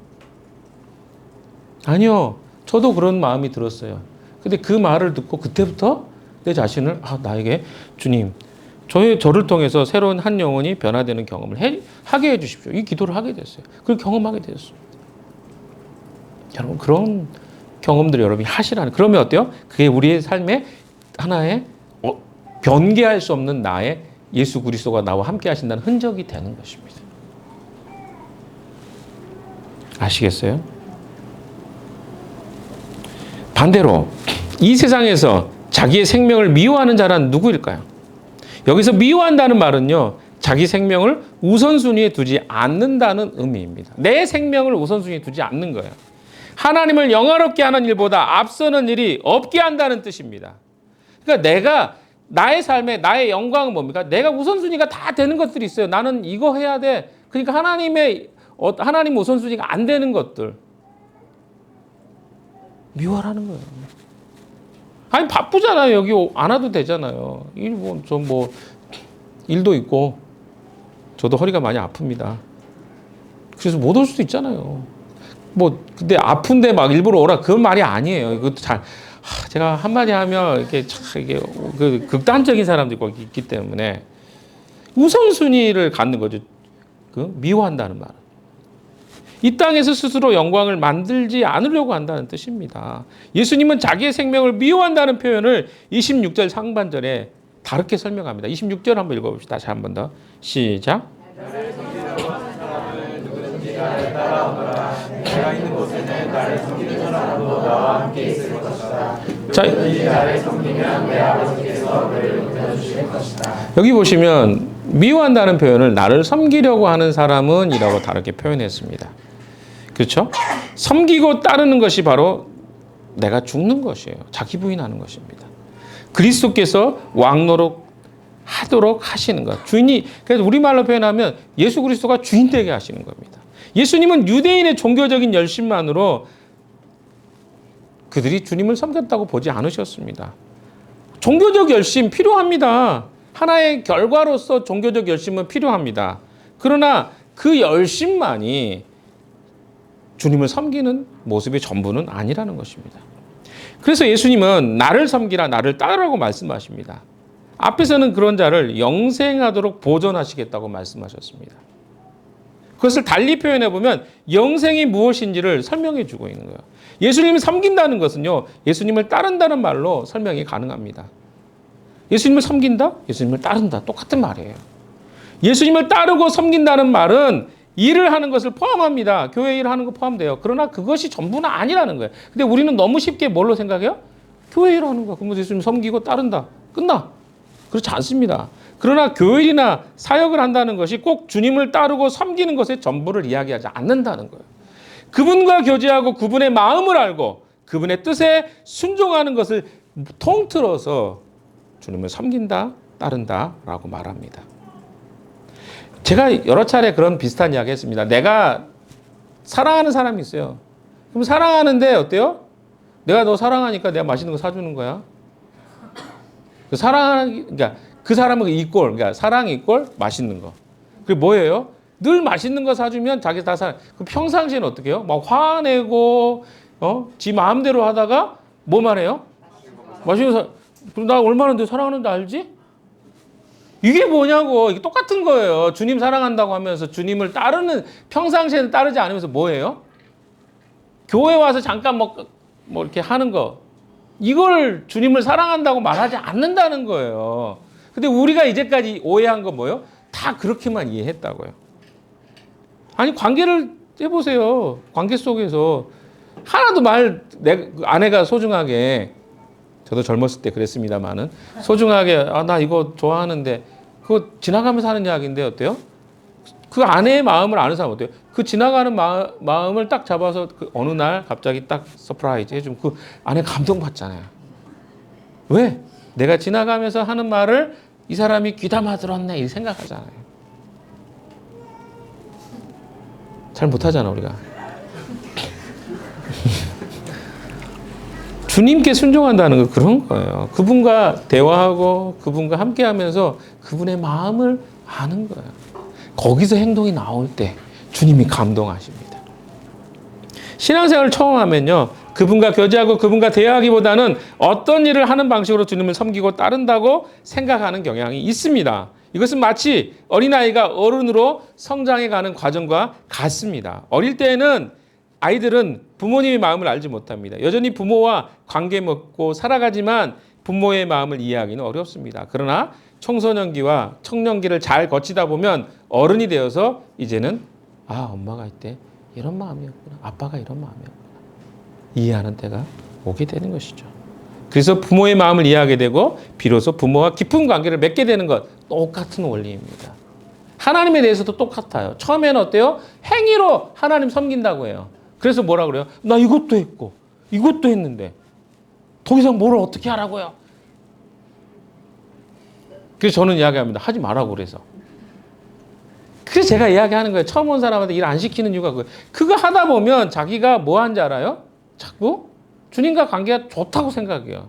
아니요. 저도 그런 마음이 들었어요. 근데 그 말을 듣고 그때부터 내 자신을 나에게 주님 저를 통해서 새로운 한 영혼이 변화되는 경험을 하게 해주십시오. 이 기도를 하게 됐어요. 그걸 경험하게 되었습니다. 여러분 그런 경험들을 여러분이 하시라는 그러면 어때요? 그게 우리의 삶에 하나의 변개할 수 없는 나의 예수 그리스도가 나와 함께 하신다는 흔적이 되는 것입니다. 아시겠어요? 반대로 이 세상에서 자기의 생명을 미워하는 자란 누구일까요? 여기서 미워한다는 말은요, 자기 생명을 우선순위에 두지 않는다는 의미입니다. 내 생명을 우선순위에 두지 않는 거예요. 하나님을 영화롭게 하는 일보다 앞서는 일이 없게 한다는 뜻입니다. 그러니까 나의 삶에 나의 영광은 뭡니까? 내가 우선순위가 다 되는 것들이 있어요. 나는 이거 해야 돼. 그러니까 하나님 우선순위가 안 되는 것들 미워하는 거예요. 아니 바쁘잖아요. 여기 안 와도 되잖아요. 일도 있고 저도 허리가 많이 아픕니다. 그래서 못 올 수도 있잖아요. 근데 아픈데 막 일부러 오라 그런 말이 아니에요. 이것도 제가 한마디 하면 이게 극단적인 사람들이 있기 때문에 우선순위를 갖는 거죠. 미워한다는 말은. 이 땅에서 스스로 영광을 만들지 않으려고 한다는 뜻입니다. 예수님은 자기의 생명을 미워한다는 표현을 26절 상반절에 다르게 설명합니다. 26절 한번 읽어봅시다. 다시 한 번 더. 시작. 내가 있는 곳에는 나를 섬기는 사람도 나와 함께 있을 것이다. 나를 섬기면 내 아버지께서 그를 높여주실 것이다. 여기 보시면 미워한다는 표현을 나를 섬기려고 하는 사람은 이라고 다르게 표현했습니다. 그렇죠? 섬기고 따르는 것이 바로 내가 죽는 것이에요. 자기 부인하는 것입니다. 그리스도께서 왕노릇 하도록 하시는 것. 그래서 우리말로 표현하면 예수 그리스도가 주인 되게 하시는 겁니다. 예수님은 유대인의 종교적인 열심만으로 그들이 주님을 섬겼다고 보지 않으셨습니다. 종교적 열심 필요합니다. 하나의 결과로서 종교적 열심은 필요합니다. 그러나 그 열심만이 주님을 섬기는 모습의 전부는 아니라는 것입니다. 그래서 예수님은 나를 섬기라, 나를 따르라고 말씀하십니다. 앞에서는 그런 자를 영생하도록 보존하시겠다고 말씀하셨습니다. 그것을 달리 표현해 보면 영생이 무엇인지를 설명해 주고 있는 거예요. 예수님을 섬긴다는 것은요, 예수님을 따른다는 말로 설명이 가능합니다. 예수님을 섬긴다? 예수님을 따른다. 똑같은 말이에요. 예수님을 따르고 섬긴다는 말은 일을 하는 것을 포함합니다. 교회 일을 하는 거 포함돼요. 그러나 그것이 전부는 아니라는 거예요. 근데 우리는 너무 쉽게 뭘로 생각해요? 교회 일을 하는 거야. 그럼 예수님 섬기고 따른다. 끝나. 그렇지 않습니다. 그러나 교일이나 사역을 한다는 것이 꼭 주님을 따르고 섬기는 것의 전부를 이야기하지 않는다는 거예요. 그분과 교제하고 그분의 마음을 알고 그분의 뜻에 순종하는 것을 통틀어서 주님을 섬긴다, 따른다라고 말합니다. 제가 여러 차례 그런 비슷한 이야기 했습니다. 내가 사랑하는 사람이 있어요. 그럼 사랑하는데 어때요? 내가 너 사랑하니까 내가 맛있는 거 사주는 거야. 그러니까 그 사람은 이꼴, 그러니까 사랑 이꼴 맛있는 거. 그게 뭐예요? 늘 맛있는 거 사주면 자기 다 사. 그 평상시에는 어떻게 해요? 막 화내고, 지 마음대로 하다가 뭐만 해요? 맛있는 거 그럼 나 얼마나 너 사랑하는지 알지? 이게 뭐냐고. 이게 똑같은 거예요. 주님 사랑한다고 하면서 주님을 따르는, 평상시에는 따르지 않으면서 뭐예요? 교회 와서 잠깐 뭐 이렇게 하는 거. 이걸 주님을 사랑한다고 말하지 않는다는 거예요. 근데 우리가 이제까지 오해한 건 뭐예요? 다 그렇게만 이해했다고요. 아니, 관계를 해보세요. 관계 속에서 하나도 내 아내가 소중하게, 저도 젊었을 때 그랬습니다만은, 소중하게, 나 이거 좋아하는데, 그거 지나가면서 하는 이야기인데 어때요? 그 아내의 마음을 아는 사람 어때요? 그 지나가는 마음을 딱 잡아서 그 어느 날 갑자기 딱 서프라이즈 해주면 그 아내 감동받잖아요. 왜? 내가 지나가면서 하는 말을 이 사람이 귀담아 들었네 이 생각하잖아요. 잘 못하잖아 우리가. 주님께 순종한다는 건 그런 거예요. 그분과 대화하고 그분과 함께하면서 그분의 마음을 아는 거예요. 거기서 행동이 나올 때 주님이 감동하십니다. 신앙생활을 처음 하면요, 그분과 교제하고 그분과 대화하기보다는 어떤 일을 하는 방식으로 주님을 섬기고 따른다고 생각하는 경향이 있습니다. 이것은 마치 어린아이가 어른으로 성장해가는 과정과 같습니다. 어릴 때에는 아이들은 부모님의 마음을 알지 못합니다. 여전히 부모와 관계 맺고 살아가지만 부모의 마음을 이해하기는 어렵습니다. 그러나 청소년기와 청년기를 잘 거치다 보면 어른이 되어서 이제는 엄마가 이때 이런 마음이었구나. 아빠가 이런 마음이었구나. 이해하는 때가 오게 되는 것이죠. 그래서 부모의 마음을 이해하게 되고 비로소 부모와 깊은 관계를 맺게 되는 것, 똑같은 원리입니다. 하나님에 대해서도 똑같아요. 처음에는 어때요? 행위로 하나님 섬긴다고 해요. 그래서 뭐라 그래요? 나 이것도 했고 이것도 했는데 더 이상 뭐를 어떻게 하라고요? 그래서 저는 이야기합니다. 하지 말라고 그래서. 그래서 제가 이야기하는 거예요. 처음 온 사람한테 일 안 시키는 이유가 그거예요. 그거 하다 보면 자기가 뭐 하는지 알아요? 자꾸 주님과 관계가 좋다고 생각해요.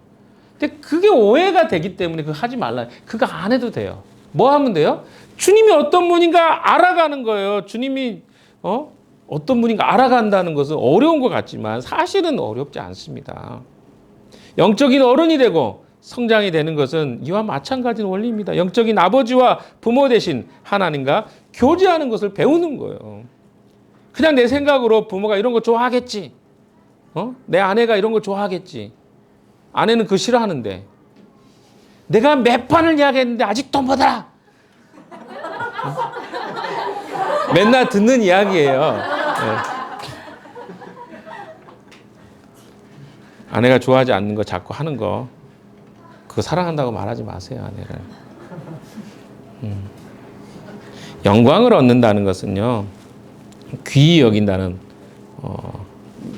근데 그게 오해가 되기 때문에 그거 하지 말라. 그거 안 해도 돼요. 뭐 하면 돼요? 주님이 어떤 분인가 알아가는 거예요. 주님이 어떤 분인가 알아간다는 것은 어려운 것 같지만 사실은 어렵지 않습니다. 영적인 어른이 되고 성장이 되는 것은 이와 마찬가지인 원리입니다. 영적인 아버지와 부모 대신 하나님과 교제하는 것을 배우는 거예요. 그냥 내 생각으로 부모가 이런 거 좋아하겠지. 내 아내가 이런 거 좋아하겠지. 아내는 그거 싫어하는데. 내가 몇 번을 이야기했는데 아직도 못 알아. 맨날 듣는 이야기예요. 네. 아내가 좋아하지 않는 거 자꾸 하는 거. 그거 사랑한다고 말하지 마세요, 아내를. 영광을 얻는다는 것은요, 귀히 여긴다는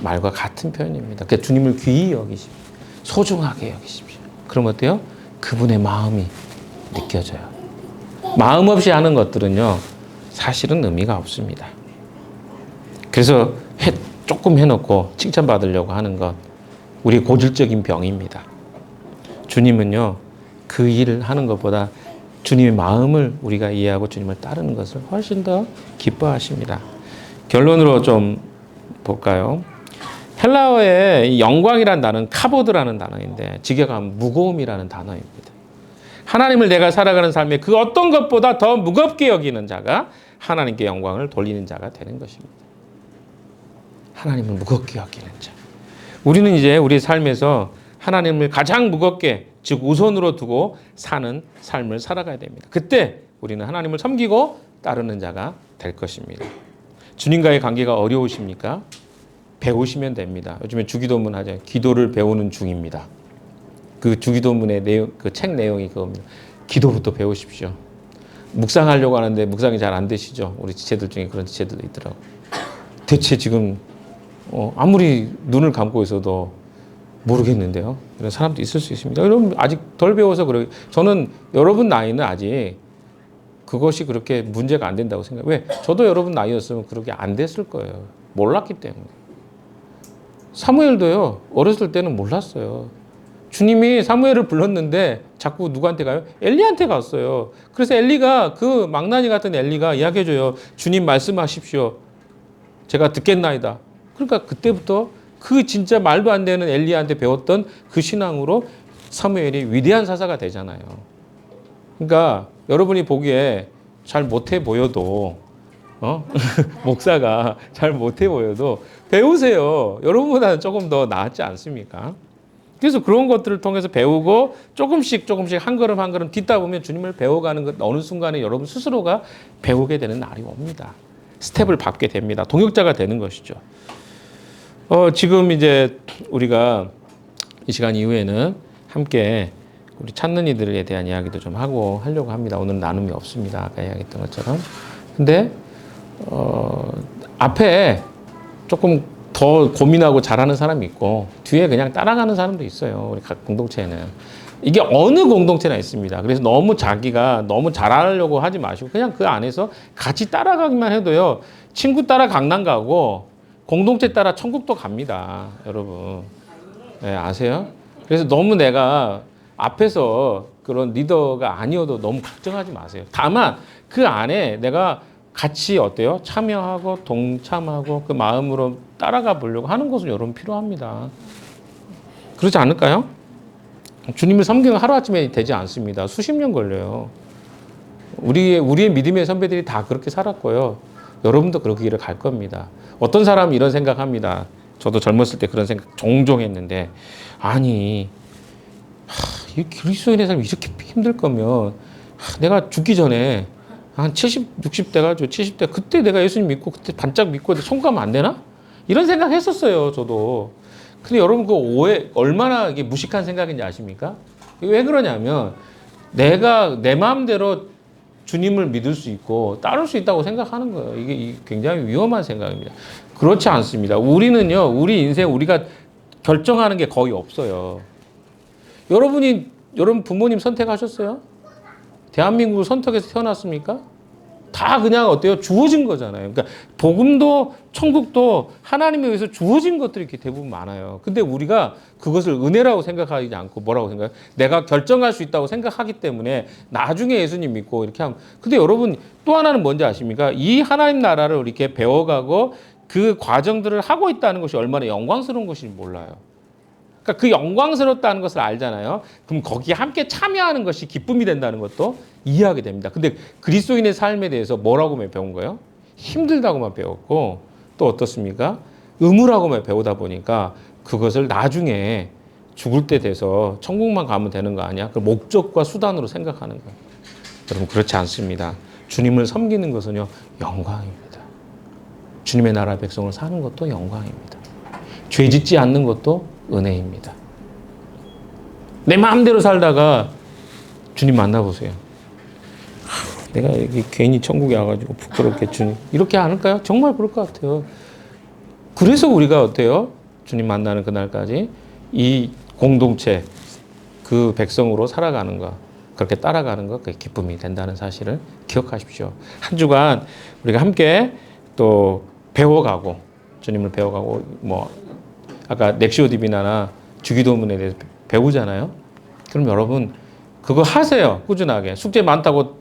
말과 같은 표현입니다. 그러니까 주님을 귀히 여기십시오. 소중하게 여기십시오. 그럼 어때요? 그분의 마음이 느껴져요. 마음 없이 하는 것들은요, 사실은 의미가 없습니다. 그래서 조금 해놓고 칭찬받으려고 하는 것, 우리 고질적인 병입니다. 주님은요, 그 일을 하는 것보다 주님의 마음을 우리가 이해하고 주님을 따르는 것을 훨씬 더 기뻐하십니다. 결론으로 좀 볼까요? 헬라어의 이 영광이라는 단어는 카보드라는 단어인데 직역하면 무거움이라는 단어입니다. 하나님을 내가 살아가는 삶에 그 어떤 것보다 더 무겁게 여기는 자가 하나님께 영광을 돌리는 자가 되는 것입니다. 하나님을 무겁게 여기는 자. 우리는 이제 우리 삶에서 하나님을 가장 무겁게, 즉 우선으로 두고 사는 삶을 살아가야 됩니다. 그때 우리는 하나님을 섬기고 따르는 자가 될 것입니다. 주님과의 관계가 어려우십니까? 배우시면 됩니다. 요즘에 주기도문 하죠. 기도를 배우는 중입니다. 그 주기도문의 내용, 그 책 내용이 그겁니다. 기도부터 배우십시오. 묵상하려고 하는데 묵상이 잘 안 되시죠? 우리 지체들 중에 그런 지체들도 있더라고. 대체 지금 아무리 눈을 감고 있어도 모르겠는데요. 이런 사람도 있을 수 있습니다. 여러분 아직 덜 배워서 그래요. 저는 여러분 나이는 아직 그것이 그렇게 문제가 안 된다고 생각해요. 왜? 저도 여러분 나이였으면 그렇게 안 됐을 거예요. 몰랐기 때문에. 사무엘도요. 어렸을 때는 몰랐어요. 주님이 사무엘을 불렀는데 자꾸 누구한테 가요? 엘리한테 갔어요. 그래서 엘리가 그 망나니 같은 엘리가 이야기해줘요. 주님 말씀하십시오. 제가 듣겠나이다. 그러니까 그때부터 그 진짜 말도 안 되는 엘리한테 배웠던 그 신앙으로 사무엘이 위대한 사사가 되잖아요. 그러니까 여러분이 보기에 잘 못해 보여도 목사가 잘 못해 보여도 배우세요. 여러분보다는 조금 더 낫지 않습니까? 그래서 그런 것들을 통해서 배우고 조금씩 한 걸음 한 걸음 딛다 보면 주님을 배워가는 것 어느 순간에 여러분 스스로가 배우게 되는 날이 옵니다. 스텝을 밟게 됩니다. 동역자가 되는 것이죠. 지금 이제 우리가 이 시간 이후에는 함께 우리 찾는 이들에 대한 이야기도 좀 하려고 합니다. 오늘 나눔이 없습니다. 아까 이야기했던 것처럼. 근데 앞에 조금 더 고민하고 잘하는 사람이 있고 뒤에 그냥 따라가는 사람도 있어요. 우리 각 공동체에는. 이게 어느 공동체나 있습니다. 그래서 자기가 너무 잘하려고 하지 마시고 그냥 그 안에서 같이 따라가기만 해도요. 친구 따라 강남 가고 공동체 따라 천국도 갑니다. 여러분. 네, 아세요? 그래서 너무 내가 앞에서 그런 리더가 아니어도 너무 걱정하지 마세요. 다만 그 안에 내가 같이 어때요? 참여하고 동참하고 그 마음으로 따라가 보려고 하는 것은 여러분 필요합니다. 그렇지 않을까요? 주님을 섬기는 하루아침에 되지 않습니다. 수십 년 걸려요. 우리의 믿음의 선배들이 다 그렇게 살았고요. 여러분도 그렇게 길을 갈 겁니다. 어떤 사람은 이런 생각합니다. 저도 젊었을 때 그런 생각 종종 했는데 아니 이 그리스도인의 삶이 이렇게 힘들 거면 내가 죽기 전에 한 70, 60대 가지고 70대 그때 내가 예수님 믿고 그때 반짝 믿고 송구하면 안 되나? 이런 생각 했었어요. 저도. 근데 여러분 그 오해 얼마나 이게 무식한 생각인지 아십니까? 왜 그러냐면 내가 내 마음대로 주님을 믿을 수 있고 따를 수 있다고 생각하는 거예요. 이게 굉장히 위험한 생각입니다. 그렇지 않습니다. 우리는요, 우리 인생 우리가 결정하는 게 거의 없어요. 여러분 부모님 선택하셨어요? 대한민국을 선택해서 태어났습니까? 다 그냥 어때요? 주어진 거잖아요. 그러니까 복음도 천국도 하나님에 의해서 주어진 것들이 이렇게 대부분 많아요. 근데 우리가 그것을 은혜라고 생각하지 않고 뭐라고 생각해요? 내가 결정할 수 있다고 생각하기 때문에 나중에 예수님 믿고 이렇게 하면. 근데 여러분 또 하나는 뭔지 아십니까? 이 하나님 나라를 이렇게 배워가고 그 과정들을 하고 있다는 것이 얼마나 영광스러운 것인지 몰라요. 그러니까 그 영광스럽다는 것을 알잖아요. 그럼 거기에 함께 참여하는 것이 기쁨이 된다는 것도 이해하게 됩니다. 근데 그리스도인의 삶에 대해서 뭐라고만 배운 거예요? 힘들다고만 배웠고 또 어떻습니까? 의무라고만 배우다 보니까 그것을 나중에 죽을 때 돼서 천국만 가면 되는 거 아니야? 그 목적과 수단으로 생각하는 거예요. 여러분 그렇지 않습니다. 주님을 섬기는 것은요 영광입니다. 주님의 나라 백성을 사는 것도 영광입니다. 죄 짓지 않는 것도 은혜입니다. 내 마음대로 살다가 주님 만나보세요. 내가 여기 괜히 천국에 와가지고 부끄럽게 주님 이렇게 않을까요? 정말 그럴 것 같아요. 그래서 우리가 어때요? 주님 만나는 그날까지 이 공동체 그 백성으로 살아가는 것 그렇게 따라가는 것 그게 기쁨이 된다는 사실을 기억하십시오. 한 주간 우리가 함께 또 배워가고 주님을 배워가고 뭐 아까 넥시오 디비나나 주기도문에 대해서 배우잖아요. 그럼 여러분 그거 하세요. 꾸준하게. 숙제 많다고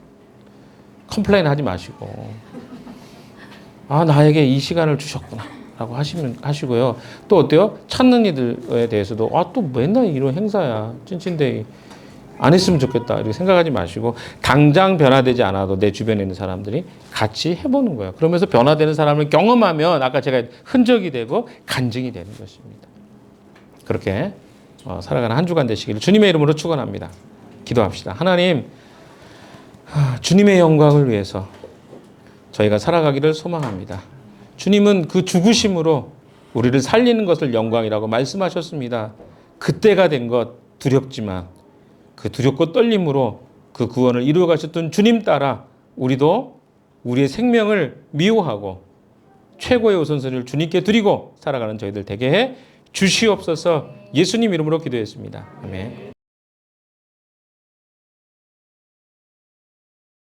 컴플레인 하지 마시고 나에게 이 시간을 주셨구나. 라고 하시고요. 또 어때요? 찾는 이들에 대해서도 또 맨날 이런 행사야. 찐친데이. 안 했으면 좋겠다. 이렇게 생각하지 마시고 당장 변화되지 않아도 내 주변에 있는 사람들이 같이 해보는 거예요. 그러면서 변화되는 사람을 경험하면 아까 제가 흔적이 되고 간증이 되는 것입니다. 그렇게 살아가는 한 주간 되시기를 주님의 이름으로 축원합니다. 기도합시다. 하나님, 주님의 영광을 위해서 저희가 살아가기를 소망합니다. 주님은 그 죽으심으로 우리를 살리는 것을 영광이라고 말씀하셨습니다. 그때가 된 것 두렵지만 그 두렵고 떨림으로 그 구원을 이루어 가셨던 주님 따라 우리도 우리의 생명을 미워하고 최고의 우선순위를 주님께 드리고 살아가는 저희들 되게 해 주시옵소서. 예수님 이름으로 기도했습니다. 아멘.